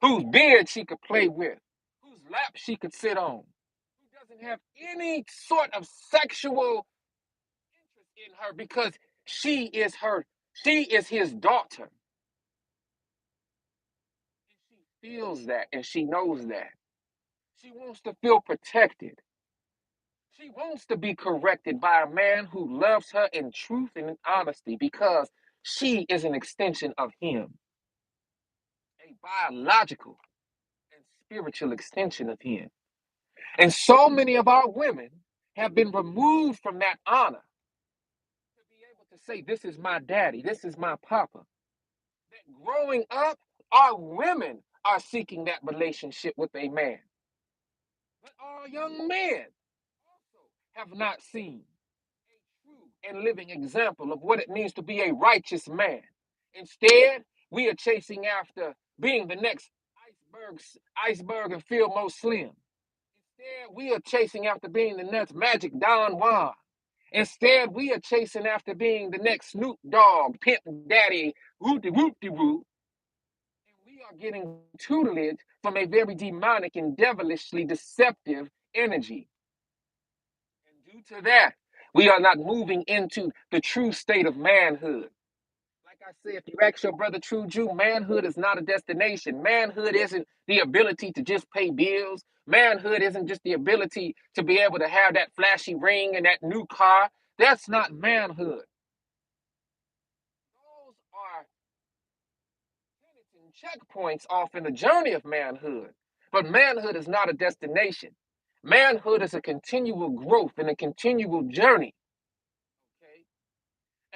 A: whose beard she could play with, whose lap she could sit on, who doesn't have any sort of sexual interest in her because she is his daughter. And she feels that and she knows that. She wants to feel protected. She wants to be corrected by a man who loves her in truth and in honesty because she is an extension of him, a biological and spiritual extension of him. And so many of our women have been removed from that honor to be able to say, this is my daddy, this is my papa. That growing up, our women are seeking that relationship with a man. But our young men also have not seen a true and living example of what it means to be a righteous man. Instead, we are chasing after being the next iceberg and feel most slim. Instead, we are chasing after being the next Magic Don Juan. Instead, we are chasing after being the next Snoop Dogg, Pimp Daddy, whoop-de-woo. And we are getting tutelage from a very demonic and devilishly deceptive energy. And due to that, we are not moving into the true state of manhood. Like I said, if you ask your brother True Jew, manhood is not a destination. Manhood isn't the ability to just pay bills. Manhood isn't just the ability to be able to have that flashy ring and that new car. That's not manhood. Those are tenets and checkpoints off in the journey of manhood. But manhood is not a destination. Manhood is a continual growth and a continual journey. Okay?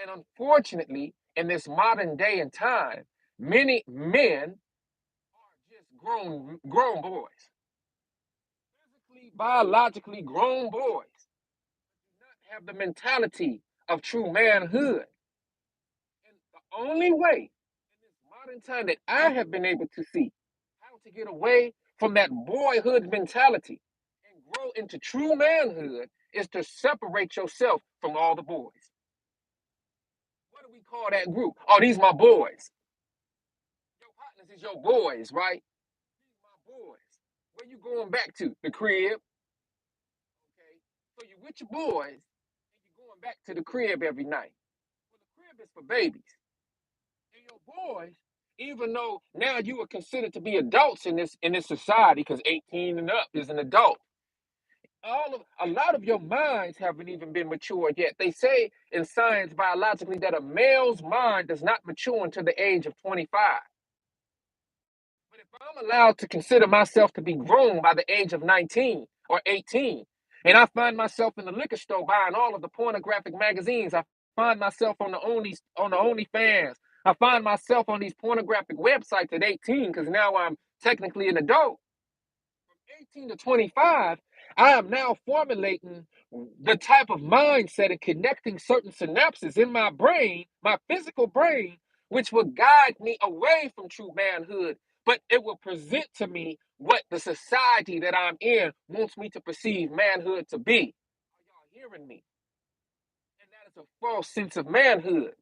A: And unfortunately, in this modern day and time, many men are just grown boys. Physically, biologically grown boys do not have the mentality of true manhood. And the only way in this modern time that I have been able to see how to get away from that boyhood mentality and grow into true manhood is to separate yourself from all the boys. What do we call that group? Oh, these my boys. Your partners is your boys, right? These my boys. Where you going back to? The crib. Okay. So you with your boys and you're going back to the crib every night. Well, the crib is for babies. And your boys, even though now you are considered to be adults in this society, because 18 and up is an adult. A lot of your minds haven't even been matured yet. They say in science biologically that a male's mind does not mature until the age of 25. But if I'm allowed to consider myself to be grown by the age of 19 or 18, and I find myself in the liquor store buying all of the pornographic magazines, I find myself on the OnlyFans, I find myself on these pornographic websites at 18 because now I'm technically an adult. From 18 to 25, I am now formulating the type of mindset and connecting certain synapses in my brain, my physical brain, which will guide me away from true manhood, but it will present to me what the society that I'm in wants me to perceive manhood to be. Are y'all hearing me? And that is a false sense of manhood.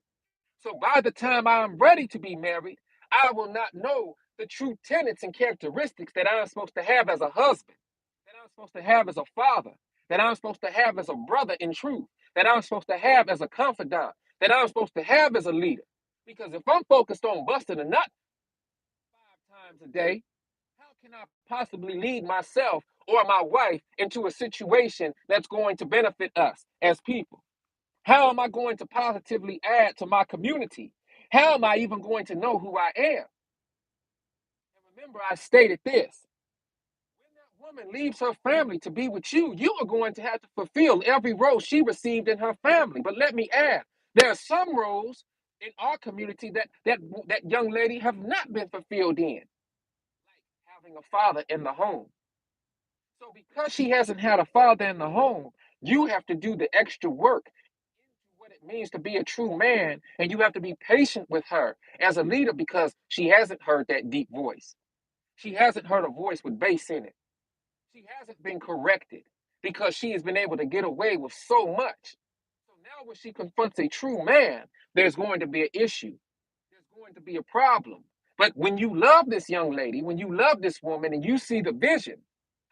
A: So by the time I'm ready to be married, I will not know the true tenets and characteristics that I'm supposed to have as a husband, that I'm supposed to have as a father, that I'm supposed to have as a brother in truth, that I'm supposed to have as a confidant, that I'm supposed to have as a leader. Because if I'm focused on busting a nut 5 times a day, how can I possibly lead myself or my wife into a situation that's going to benefit us as people? How am I going to positively add to my community? How am I even going to know who I am? And remember, I stated this. When that woman leaves her family to be with you, you are going to have to fulfill every role she received in her family. But let me add, there are some roles in our community that young lady have not been fulfilled in, like having a father in the home. So because she hasn't had a father in the home, you have to do the extra work into what it means to be a true man, and you have to be patient with her as a leader because she hasn't heard that deep voice. She hasn't heard a voice with bass in it. She hasn't been corrected because she has been able to get away with so much. So now when she confronts a true man, there's going to be an issue. There's going to be a problem. But when you love this young lady, when you love this woman and you see the vision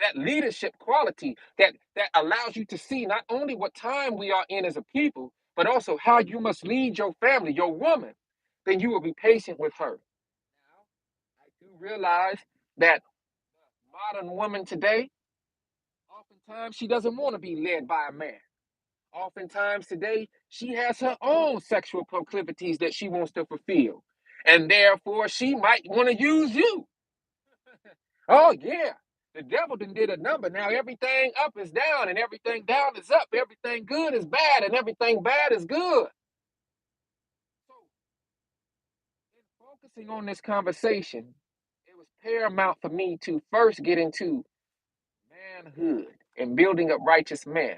A: that leadership quality that allows you to see not only what time we are in as a people, but also how you must lead your family, your woman, then you will be patient with her. Now, I do realize that modern woman today, oftentimes she doesn't want to be led by a man. Oftentimes today, she has her own sexual proclivities that she wants to fulfill. And therefore, she might want to use you. Oh, yeah. The devil done did a number. Now everything up is down and everything down is up. Everything good is bad and everything bad is good. So, in focusing on this conversation, it was paramount for me to first get into manhood and building up righteous men.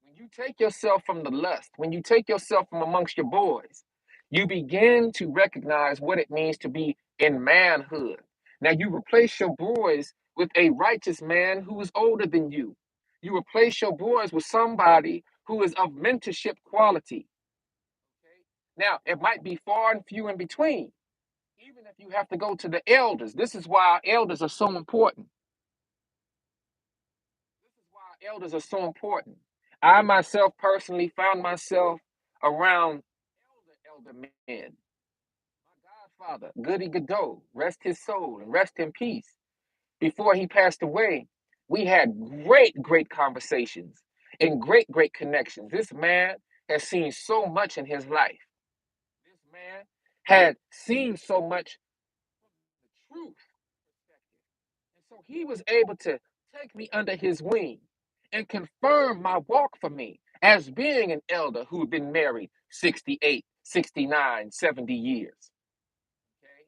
A: When you take yourself from the lust, when you take yourself from amongst your boys, you begin to recognize what it means to be in manhood. Now you replace your boys with a righteous man who is older than you. You replace your boys with somebody who is of mentorship quality. Okay? Now it might be far and few in between. Even if you have to go to the elders, this is why our elders are so important. This is why our elders are so important. I myself personally found myself around elder men. My godfather, Goody Godot, rest his soul and rest in peace. Before he passed away, we had great conversations and great connections. This man has seen so much in his life. This man had seen so much of the truth. And so he was able to take me under his wing and confirm my walk for me as being an elder who'd been married 68, 69, 70 years. Okay?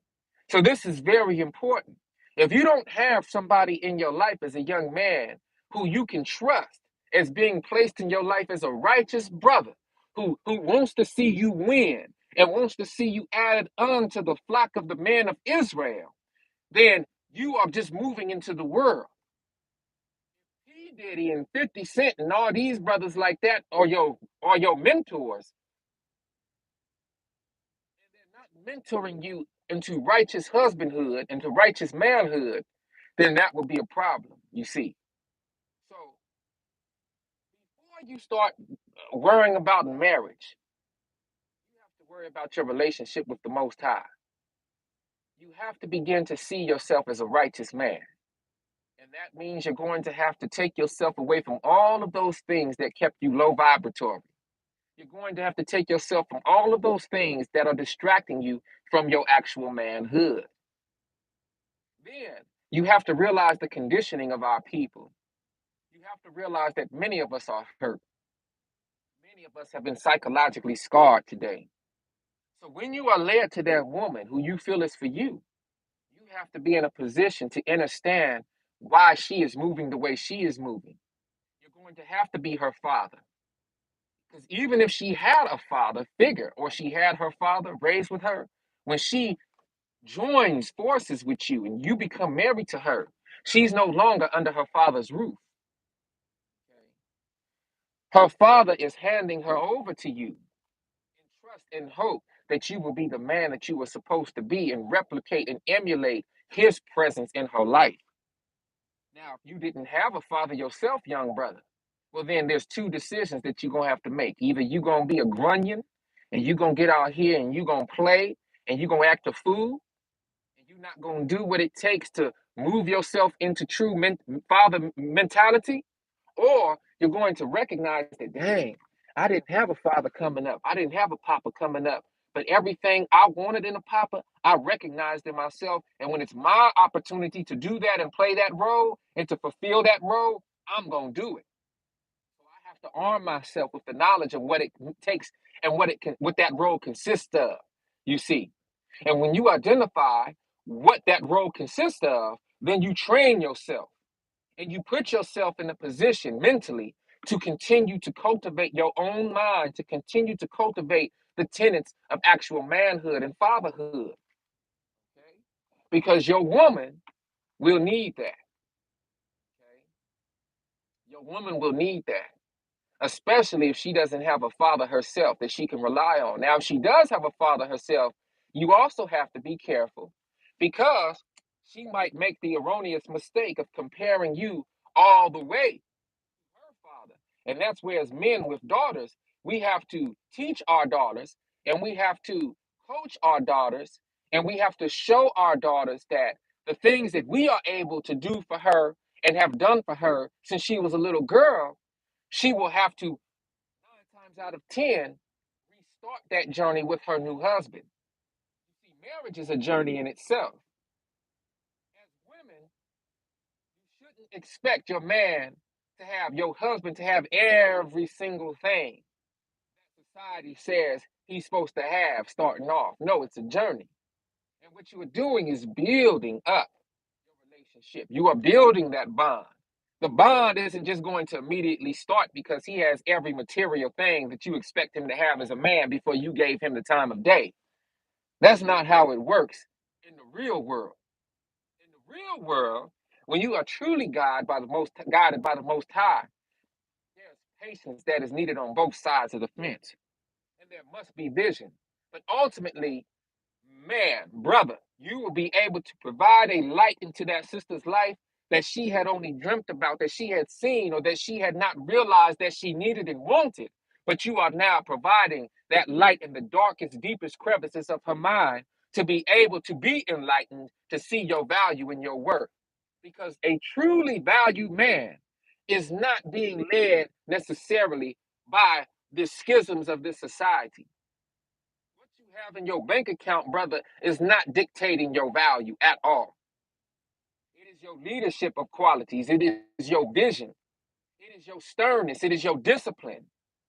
A: So this is very important. If you don't have somebody in your life as a young man who you can trust as being placed in your life as a righteous brother who wants to see you win and wants to see you added on to the flock of the men of Israel, then you are just moving into the world. P. Diddy and 50 Cent and all these brothers like that are your mentors, and they're not mentoring you into righteous husbandhood, into righteous manhood, then that would be a problem, you see. So before you start worrying about marriage, you have to worry about your relationship with the Most High. You have to begin to see yourself as a righteous man. And that means you're going to have to take yourself away from all of those things that kept you low vibratory. You're going to have to take yourself from all of those things that are distracting you from your actual manhood. Then you have to realize the conditioning of our people. You have to realize that many of us are hurt. Many of us have been psychologically scarred today. So when you are led to that woman who you feel is for you have to be in a position to understand why she is moving the way she is moving. You're going to have to be her father. Because even if she had a father figure or she had her father raised with her, when she joins forces with you and you become married to her, she's no longer under her father's roof. Her father is handing her over to you in trust and hope that you will be the man that you were supposed to be and replicate and emulate his presence in her life. Now, if you didn't have a father yourself, young brother, well, then there's two decisions that you're going to have to make. Either you're going to be a grunion and you're going to get out here and you're going to play and you're going to act a fool and you're not going to do what it takes to move yourself into true father mentality, or you're going to recognize that, dang, I didn't have a father coming up. I didn't have a papa coming up. But everything I wanted in a papa, I recognized in myself. And when it's my opportunity to do that and play that role and to fulfill that role, I'm going to do it. So I have to arm myself with the knowledge of what it takes and what that role consists of, you see. And when you identify what that role consists of, then you train yourself and you put yourself in a position mentally to continue to cultivate your own mind, to continue to cultivate the tenets of actual manhood and fatherhood. Okay? Because your woman will need that. Okay? Your woman will need that, especially if she doesn't have a father herself that she can rely on. Now, if she does have a father herself, you also have to be careful because she might make the erroneous mistake of comparing you all the way her father. And that's where, as men with daughters, we have to teach our daughters and we have to coach our daughters and we have to show our daughters that the things that we are able to do for her and have done for her since she was a little girl, she will have to, 9 times out of 10, restart that journey with her new husband. See, marriage is a journey in itself. As women, you shouldn't expect your man to have, your husband to have every single thing society says he's supposed to have starting off. No, it's a journey. And what you are doing is building up your relationship. You are building that bond. The bond isn't just going to immediately start because he has every material thing that you expect him to have as a man before you gave him the time of day. That's not how it works in the real world. In the real world, when you are truly guided by the Most High, there's patience that is needed on both sides of the fence, and there must be vision. But ultimately, man, brother, you will be able to provide a light into that sister's life that she had only dreamt about, that she had seen, or that she had not realized that she needed and wanted. But you are now providing that light in the darkest, deepest crevices of her mind to be able to be enlightened, to see your value and your worth. Because a truly valued man is not being led necessarily by the schisms of this society. What you have in your bank account, brother, is not dictating your value at all. It is your leadership of qualities. It is your vision. It is your sternness. It is your discipline.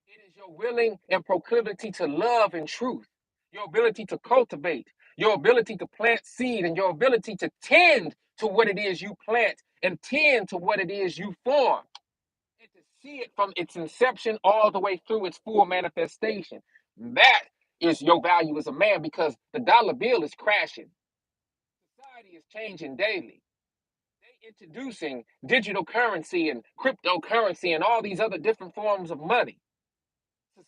A: It is your willing and proclivity to love and truth. Your ability to cultivate. Your ability to plant seed and your ability to tend to what it is you plant and tend to what it is you form. And to see it from its inception all the way through its full manifestation. That is your value as a man because the dollar bill is crashing. Society is changing daily. They introducing digital currency and cryptocurrency and all these other different forms of money.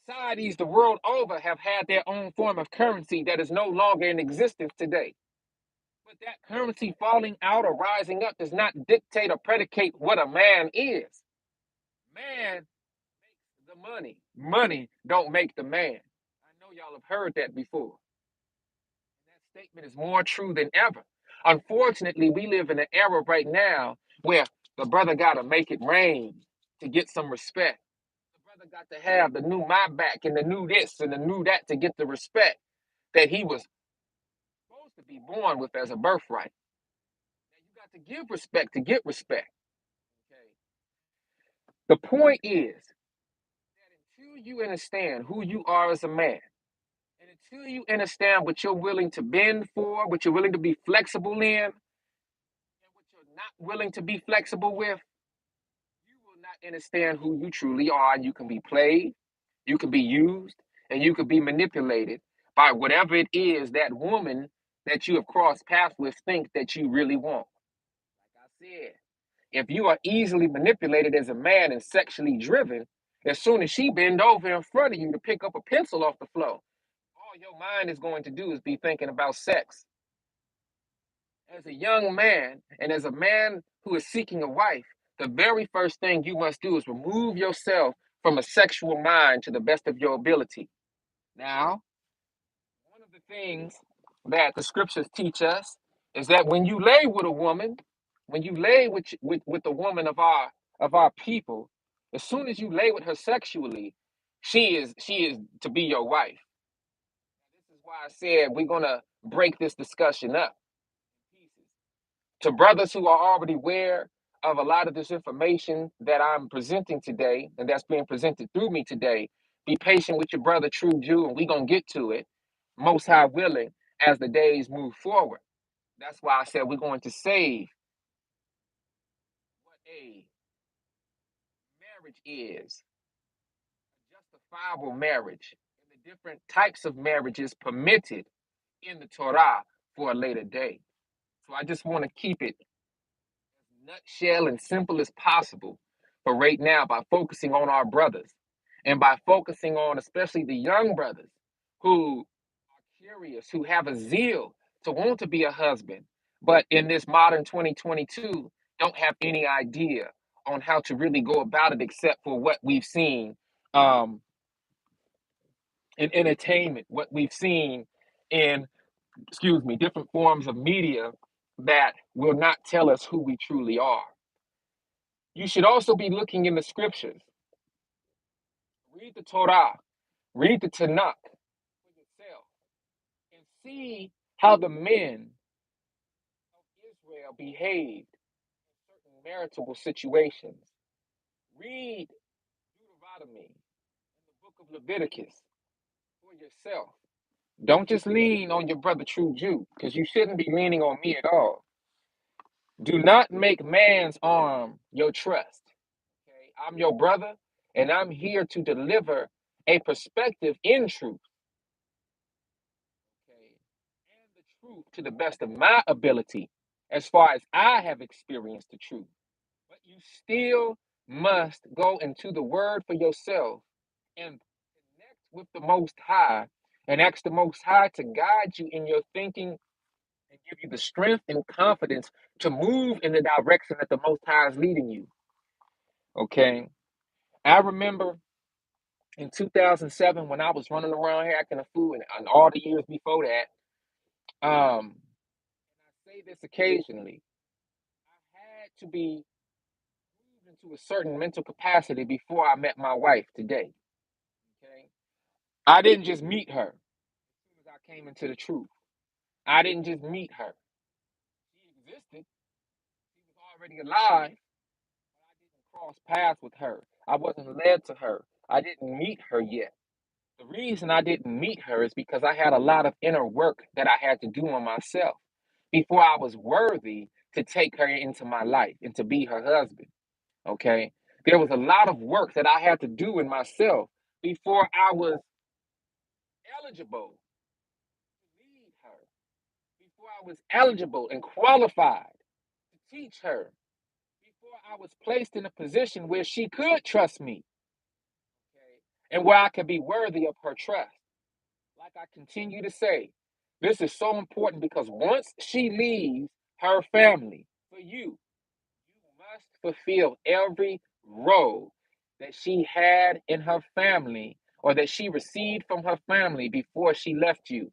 A: Societies the world over have had their own form of currency that is no longer in existence today. But that currency falling out or rising up does not dictate or predicate what a man is. Man makes the money. Money don't make the man. I know y'all have heard that before. That statement is more true than ever. Unfortunately, we live in an era right now where the brother got to make it rain to get some respect. The brother got to have the new my back and the new this and the new that to get the respect that he was supposed to be born with as a birthright. Now you got to give respect to get respect. Okay. The point is that until you understand who you are as a man, and until you understand what you're willing to bend for, what you're willing to be flexible in, and what you're not willing to be flexible with, you will not understand who you truly are. And you can be played, you can be used, and you can be manipulated by whatever it is that woman that you have crossed paths with think that you really want. Like I said, if you are easily manipulated as a man and sexually driven, as soon as she bend over in front of you to pick up a pencil off the floor, all your mind is going to do is be thinking about sex. As a young man and as a man who is seeking a wife, the very first thing you must do is remove yourself from a sexual mind to the best of your ability. Now, one of the things that the scriptures teach us is that when you lay with a woman, when you lay with the woman of our people, as soon as you lay with her sexually, she is to be your wife. This is why I said we're gonna break this discussion up in pieces. To brothers who are already aware of a lot of this information that I'm presenting today and that's being presented through me today, be patient with your brother, True Jew, and we're going to get to it, most high willing, as the days move forward. That's why I said we're going to save what a marriage is, a justifiable marriage, and the different types of marriages permitted in the Torah for a later day. So I just want to keep it nutshell and simple as possible for right now by focusing on our brothers and by focusing on especially the young brothers who are curious, who have a zeal to want to be a husband, but in this modern 2022 don't have any idea on how to really go about it, except for what we've seen um, in entertainment, what we've seen in, excuse me, different forms of media that will not tell us who we truly are. You should also be looking in the scriptures. Read the Torah, read the Tanakh for yourself, and see how the men of Israel behaved in certain marital situations. Read Deuteronomy and the book of Leviticus for yourself. Don't just lean on your brother True Jew, because you shouldn't be leaning on me at all. Do not make man's arm your trust. Okay? I'm your brother, and I'm here to deliver a perspective in truth. Okay? And the truth to the best of my ability, as far as I have experienced the truth. But you still must go into the word for yourself and connect with the Most High and ask the Most High to guide you in your thinking and give you the strength and confidence to move in the direction that the Most High is leading you. Okay. I remember in 2007 when I was running around here acting a fool, and all the years before that, and I say this occasionally, I had to be moved into a certain mental capacity before I met my wife today. Okay. I didn't just meet her as soon as I came into the truth. I didn't just meet her. She existed. She was already alive. I didn't cross paths with her. I wasn't led to her. I didn't meet her yet. The reason I didn't meet her is because I had a lot of inner work that I had to do on myself before I was worthy to take her into my life and to be her husband. Okay. There was a lot of work that I had to do in myself before I was eligible to lead her, before I was eligible and qualified to teach her, before I was placed in a position where she could trust me, okay, and where I could be worthy of her trust. Like I continue to say, this is so important because once she leaves her family for you, you must fulfill every role that she had in her family or that she received from her family before she left you.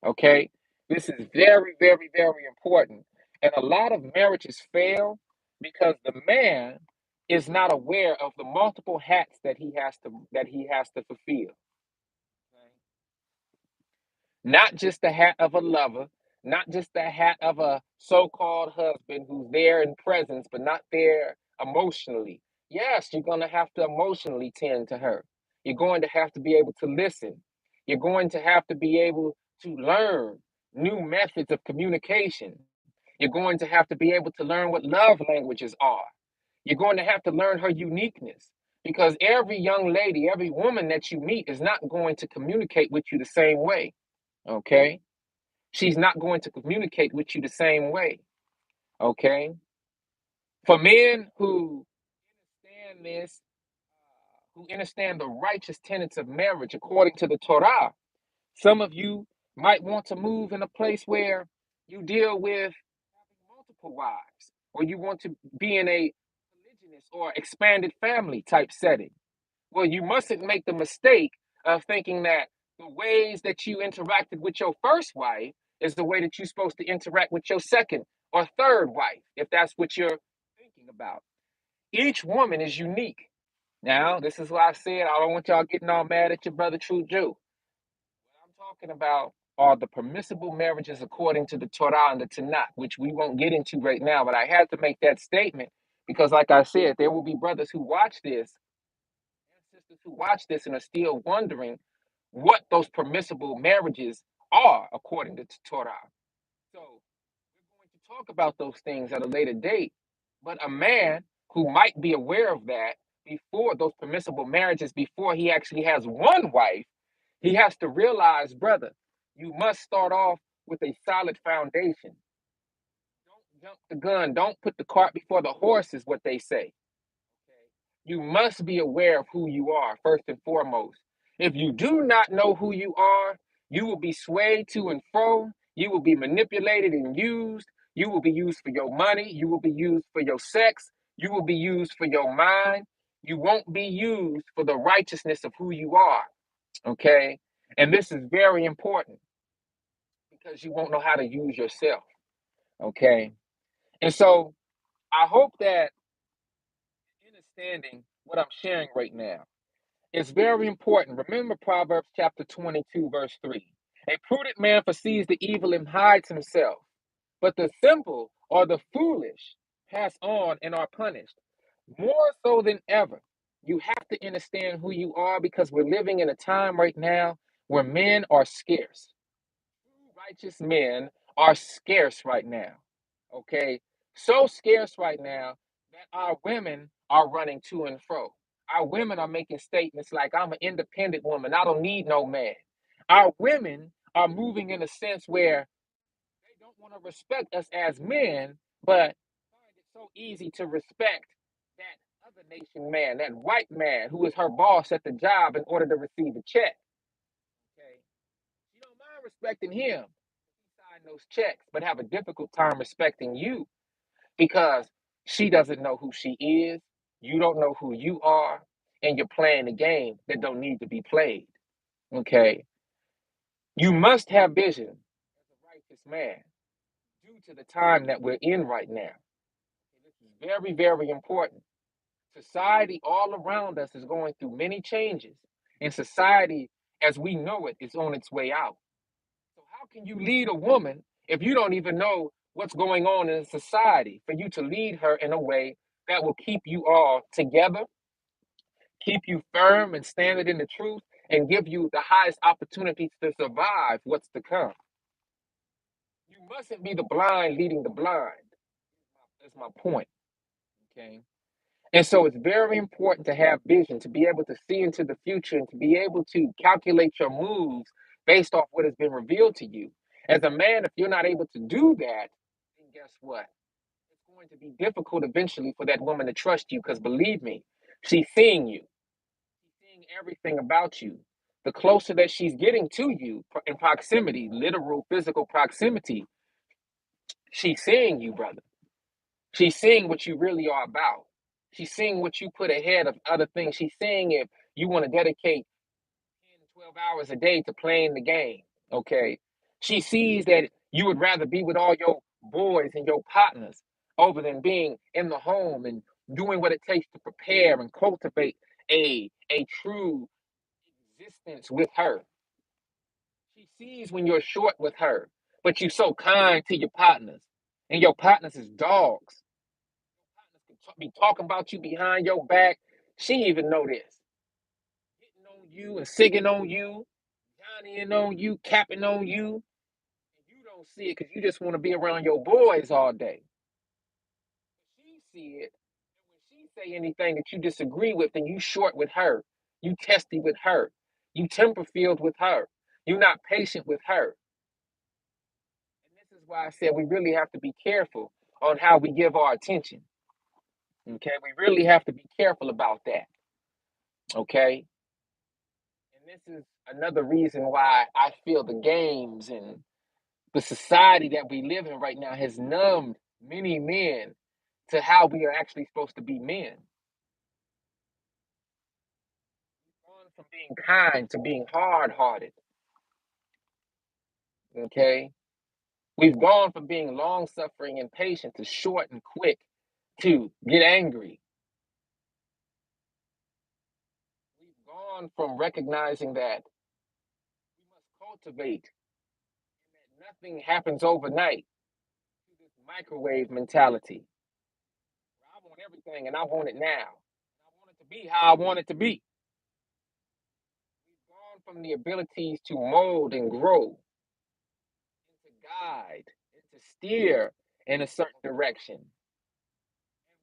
A: Okay? This is very, very, very important. And a lot of marriages fail because the man is not aware of the multiple hats that he has to fulfill. Okay? Not just the hat of a lover, not just the hat of a so-called husband who's there in presence but not there emotionally. Yes, you're going to have to emotionally tend to her. You're going to have to be able to listen. You're going to have to be able to learn new methods of communication. You're going to have to be able to learn what love languages are. You're going to have to learn her uniqueness because every young lady, every woman that you meet is not going to communicate with you the same way. Okay? She's not going to communicate with you the same way. Okay? For men who understand this, who understand the righteous tenets of marriage according to the Torah, some of you might want to move in a place where you deal with having multiple wives, or you want to be in a polygynous or expanded family type setting. Well, you mustn't make the mistake of thinking that the ways that you interacted with your first wife is the way that you're supposed to interact with your second or third wife, if that's what you're thinking about. Each woman is unique. Now, this is why I said I don't want y'all getting all mad at your brother True Jew. What I'm talking about are the permissible marriages according to the Torah and the Tanakh, which we won't get into right now, but I had to make that statement because, like I said, there will be brothers who watch this and sisters who watch this and are still wondering what those permissible marriages are according to Torah. So we're going to talk about those things at a later date. But a man who might be aware of that before those permissible marriages, before he actually has one wife, he has to realize, brother, you must start off with a solid foundation. Don't jump the gun. Don't put the cart before the horse, is what they say. Okay? You must be aware of who you are, first and foremost. If you do not know who you are, you will be swayed to and fro. You will be manipulated and used. You will be used for your money. You will be used for your sex. You will be used for your mind. You won't be used for the righteousness of who you are. Okay. And this is very important because you won't know how to use yourself. Okay. And so I hope that understanding what I'm sharing right now is very important. Remember Proverbs chapter 22, verse 3. A prudent man foresees the evil and hides himself, but the simple or the foolish pass on and are punished. More so than ever, you have to understand who you are because we're living in a time right now where men are scarce. Righteous men are scarce right now. Okay? So scarce right now that our women are running to and fro. Our women are making statements like, I'm an independent woman. I don't need no man. Our women are moving in a sense where they don't want to respect us as men, but find it so easy to respect that other nation man, that white man who is her boss at the job in order to receive a check. Okay? You don't mind respecting him, sign those checks, but have a difficult time respecting you because she doesn't know who she is, you don't know who you are, and you're playing a game that don't need to be played. Okay. You must have vision as a righteous man due to the time that we're in right now. This is very, very important. Society all around us is going through many changes, and society as we know it is on its way out. So how can you lead a woman if you don't even know what's going on in society for you to lead her in a way that will keep you all together, keep you firm and standing in the truth, and give you the highest opportunities to survive what's to come? You mustn't be the blind leading the blind. That's my point. Okay. And so it's very important to have vision, to be able to see into the future and to be able to calculate your moves based off what has been revealed to you. As a man, if you're not able to do that, then guess what? It's going to be difficult eventually for that woman to trust you because believe me, she's seeing you, she's seeing everything about you. The closer that she's getting to you in proximity, literal physical proximity, she's seeing you, brother. She's seeing what you really are about. She's seeing what you put ahead of other things. She's seeing if you want to dedicate 10, 12 hours a day to playing the game. Okay. She sees that you would rather be with all your boys and your partners over than being in the home and doing what it takes to prepare and cultivate a true existence with her. She sees when you're short with her, but you're so kind to your partners, and your partners is dogs. Be talking about you behind your back. She even know this. Hitting on you and sigging on you, Johnnying on you, capping on you. And you don't see it because you just want to be around your boys all day. She see it. And when she say anything that you disagree with, then you short with her. You testy with her. You temper filled with her. You're not patient with her. And this is why I said we really have to be careful on how we give our attention. Okay, we really have to be careful about that. Okay. And this is another reason why I feel the games and the society that we live in right now has numbed many men to how we are actually supposed to be men. We've gone from being kind to being hard hearted. Okay. We've gone from being long suffering and patient to short and quick to get angry. We've gone from recognizing that we must cultivate and that nothing happens overnight to this microwave mentality. I want everything and I want it now. I want it to be how I want it to be. We've gone from the abilities to mold and grow, and to guide, and to steer in a certain direction. And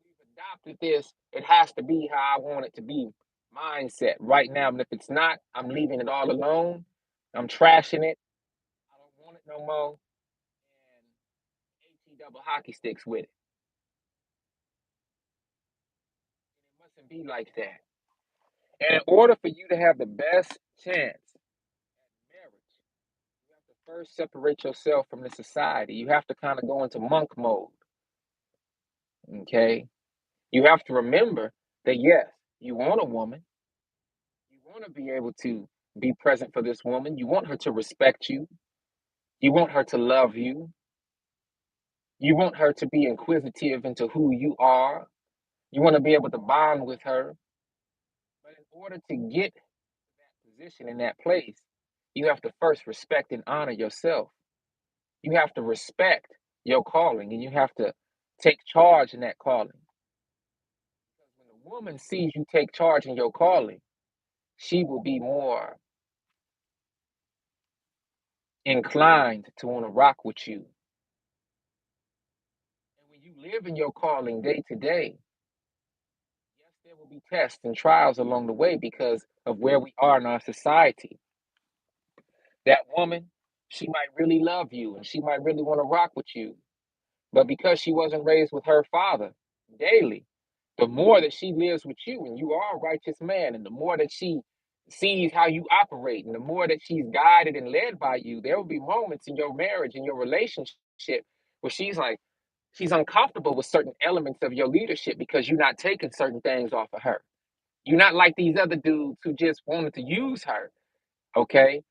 A: we've adopted this, it has to be how I want it to be mindset right now. And if it's not, I'm leaving it all alone. I'm trashing it. I don't want it no more. And AT double hockey sticks with it. And it mustn't be like that. And in order for you to have the best chance at marriage, you have to first separate yourself from the society. You have to kind of go into monk mode. Okay. You have to remember that yes, you want a woman. You want to be able to be present for this woman. You want her to respect you. You want her to love you. You want her to be inquisitive into who you are. You want to be able to bond with her. But in order to get that position in that place, you have to first respect and honor yourself. You have to respect your calling and you have to take charge in that calling. Because when a woman sees you take charge in your calling, she will be more inclined to want to rock with you. And when you live in your calling day to day, yes, there will be tests and trials along the way because of where we are in our society. That woman, she might really love you and she might really want to rock with you. But because she wasn't raised with her father daily, the more that she lives with you and you are a righteous man, and the more that she sees how you operate, and the more that she's guided and led by you, there will be moments in your marriage, in your relationship, where she's uncomfortable with certain elements of your leadership because you're not taking certain things off of her. You're not like these other dudes who just wanted to use her. Okay,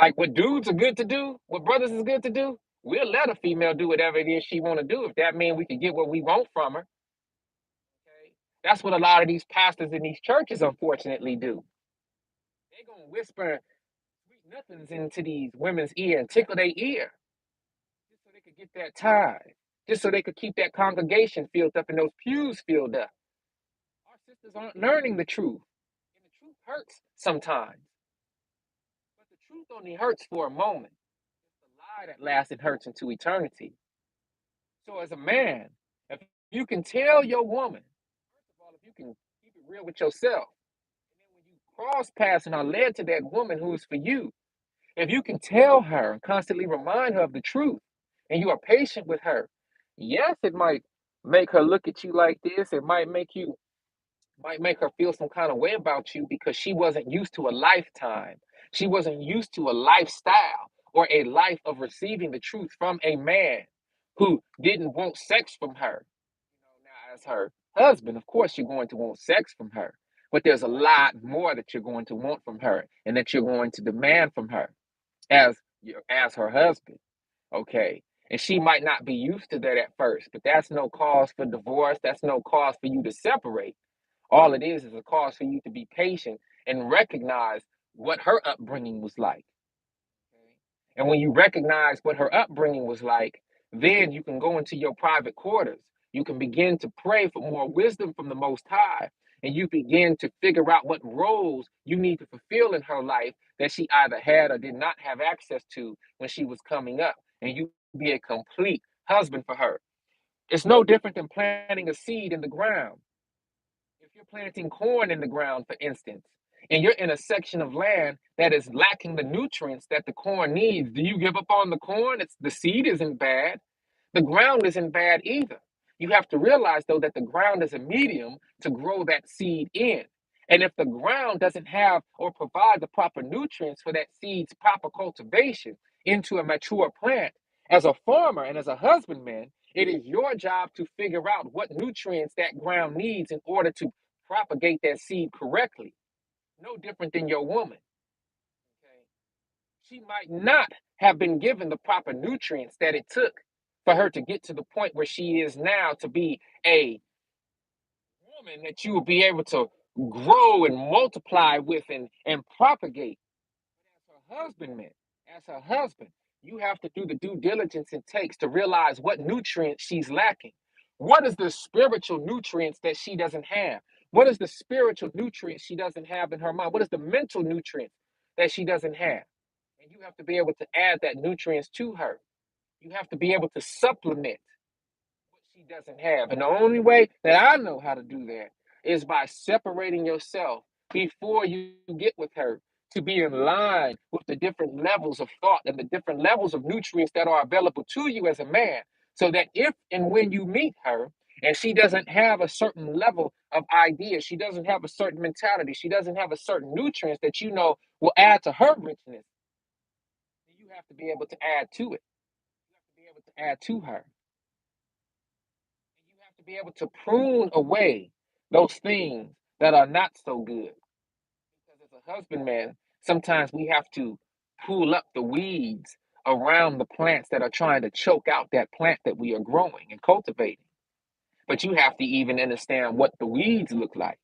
A: like what dudes are good to do, what brothers is good to do, we'll let a female do whatever it is she want to do if that means we can get what we want from her. Okay, that's what a lot of these pastors in these churches unfortunately do. They gonna whisper sweet nothings into these women's ear and tickle their ear just so they could get that tithe, just so they could keep that congregation filled up and those pews filled up. Our sisters aren't learning the truth, and the truth hurts sometimes, but the truth only hurts for a moment. It's the lie that lasts and hurts into eternity. So as a man, if you can tell your woman, first of all, if you can keep it real with yourself, and then when you cross paths and are led to that woman who is for you, if you can tell her and constantly remind her of the truth, and you are patient with her, yes, it might make her look at you like this. It might make her feel some kind of way about you because she wasn't used to a lifetime. She wasn't used to a lifestyle or a life of receiving the truth from a man who didn't want sex from her. Now, as her husband, of course, you're going to want sex from her, but there's a lot more that you're going to want from her and that you're going to demand from her as as her husband. Okay. And she might not be used to that at first, but that's no cause for divorce. That's no cause for you to separate. All it is a cause for you to be patient and recognize what her upbringing was like. Okay? And when you recognize what her upbringing was like, then you can go into your private quarters. You can begin to pray for more wisdom from the Most High. And you begin to figure out what roles you need to fulfill in her life that she either had or did not have access to when she was coming up. And you be a complete husband for her. It's no different than planting a seed in the ground. If you're planting corn in the ground, for instance, and you're in a section of land that is lacking the nutrients that the corn needs, do you give up on the corn? The seed isn't bad. The ground isn't bad either. You have to realize, though, that the ground is a medium to grow that seed in. And if the ground doesn't have or provide the proper nutrients for that seed's proper cultivation into a mature plant, as a farmer and as a husbandman, it is your job to figure out what nutrients that ground needs in order to propagate that seed correctly. No different than your woman. Okay? She might not have been given the proper nutrients that it took for her to get to the point where she is now to be a woman that you will be able to grow and multiply with and propagate. As her husbandman, as her husband, you have to do the due diligence it takes to realize what nutrients she's lacking. What is the spiritual nutrients that she doesn't have? What is the spiritual nutrients she doesn't have in her mind? What is the mental nutrients that she doesn't have? And you have to be able to add that nutrients to her. You have to be able to supplement what she doesn't have. And the only way that I know how to do that is by separating yourself before you get with her to be in line with the different levels of thought and the different levels of nutrients that are available to you as a man. So that if and when you meet her and she doesn't have a certain level of idea, she doesn't have a certain mentality, she doesn't have a certain nutrients that you know will add to her richness, you have to be able to add to it. You have to be able to add to her. have to be able to prune away those things that are not so good. Because as a husbandman, sometimes we have to pull up the weeds around the plants that are trying to choke out that plant that we are growing and cultivating. But you have to even understand what the weeds look like.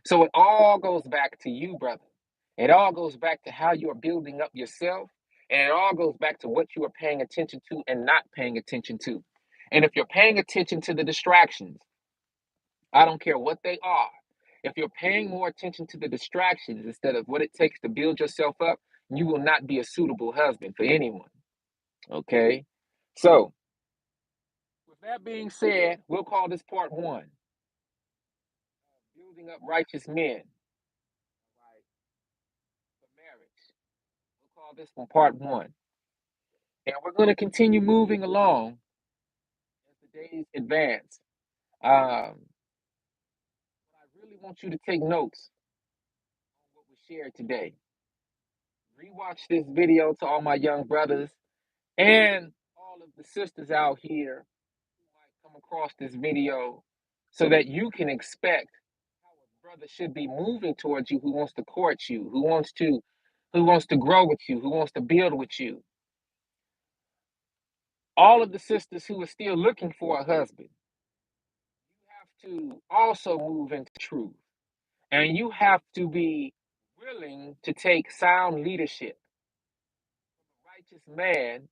A: So it all goes back to you, brother. It all goes back to how you are building up yourself. And it all goes back to what you are paying attention to and not paying attention to. And if you're paying attention to the distractions, I don't care what they are. If you're paying more attention to the distractions instead of what it takes to build yourself up, you will not be a suitable husband for anyone. Okay? So, with that being said, we'll call this part one, building up righteous men, right, for marriage. We'll call this one part one. And we're going to continue moving along as the days advance. I really want you to take notes on what was shared today. Rewatch this video to all my young brothers and all of the sisters out here who might come across this video so that you can expect how a brother should be moving towards you, who wants to court you, who wants to grow with you, who wants to build with you. All of the sisters who are still looking for a husband, you have to also move into truth. And you have to be willing to take sound leadership from a righteous man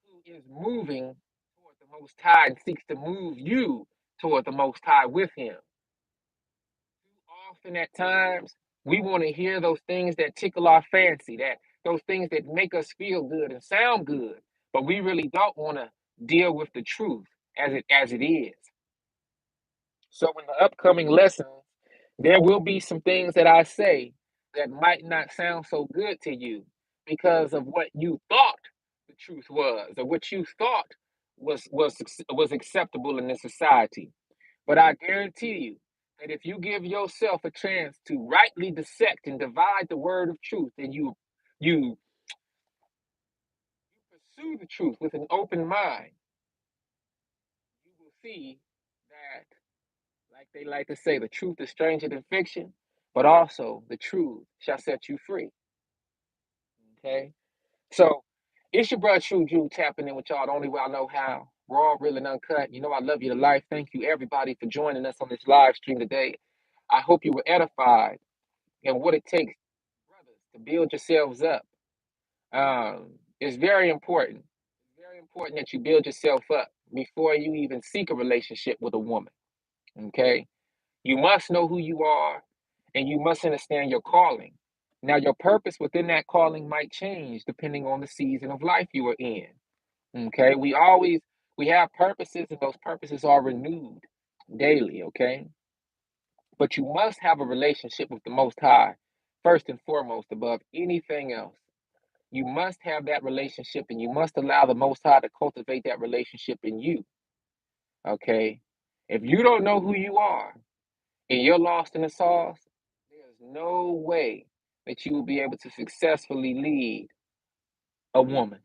A: who is moving toward the Most High and seeks to move you toward the Most High with him. Too often at times, we want to hear those things that tickle our fancy, that those things that make us feel good and sound good, but we really don't want to deal with the truth as it is. So in the upcoming lessons, there will be some things that I say that might not sound so good to you because of what you thought the truth was, or what you thought was acceptable in this society. But I guarantee you that if you give yourself a chance to rightly dissect and divide the word of truth, and you pursue the truth with an open mind, you will see that, like they like to say, the truth is stranger than fiction, but also the truth shall set you free. Okay? So it's your brother True Jew tapping in with y'all the only way I know how. Raw, real, and uncut. You know I love you to life. Thank you everybody for joining us on this live stream today. I hope you were edified in what it takes, brothers, to build yourselves up. It's very important. It's very important that you build yourself up before you even seek a relationship with a woman. Okay? You must know who you are and you must understand your calling. Now, your purpose within that calling might change depending on the season of life you are in. Okay, we have purposes and those purposes are renewed daily, okay? But you must have a relationship with the Most High first and foremost above anything else. You must have that relationship and you must allow the Most High to cultivate that relationship in you, okay? If you don't know who you are, and you're lost in the sauce, there's no way that you will be able to successfully lead a woman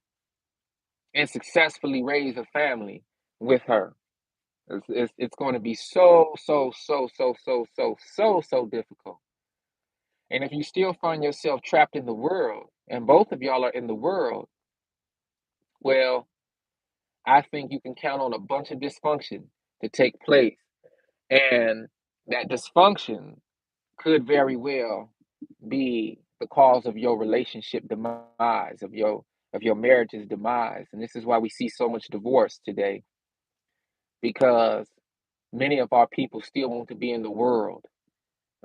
A: and successfully raise a family with her. It's going to be so difficult. And if you still find yourself trapped in the world, and both of y'all are in the world, well, I think you can count on a bunch of dysfunction to take place. And that dysfunction could very well be the cause of your relationship demise, of your marriage's demise. And this is why we see so much divorce today, because many of our people still want to be in the world.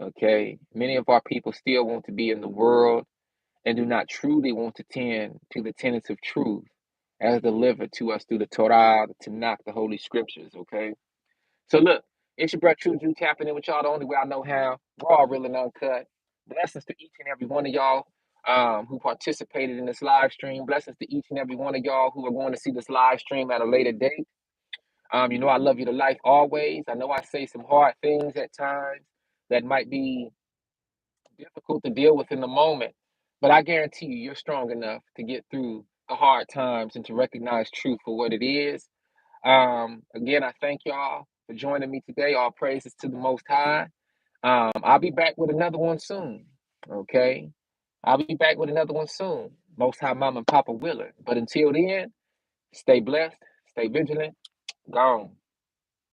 A: Okay, many of our people still want to be in the world and do not truly want to tend to the tenets of truth as delivered to us through the Torah, the Tanakh, the Holy Scriptures. Okay, so look, it's your brother True Jew tapping in with y'all the only way I know how. Raw, real, and uncut. Blessings to each and every one of y'all who participated in this live stream. Blessings to each and every one of y'all who are going to see this live stream at a later date. You know I love you to life always. I know I say some hard things at times that might be difficult to deal with in the moment, but I guarantee you're strong enough to get through the hard times and to recognize truth for what it is. Again, I thank y'all for joining me today. All praises to the Most High. I'll be back with another one soon. Okay, I'll be back with another one soon. Most High Mama and Papa Willard. But until then, stay blessed, stay vigilant. Gone.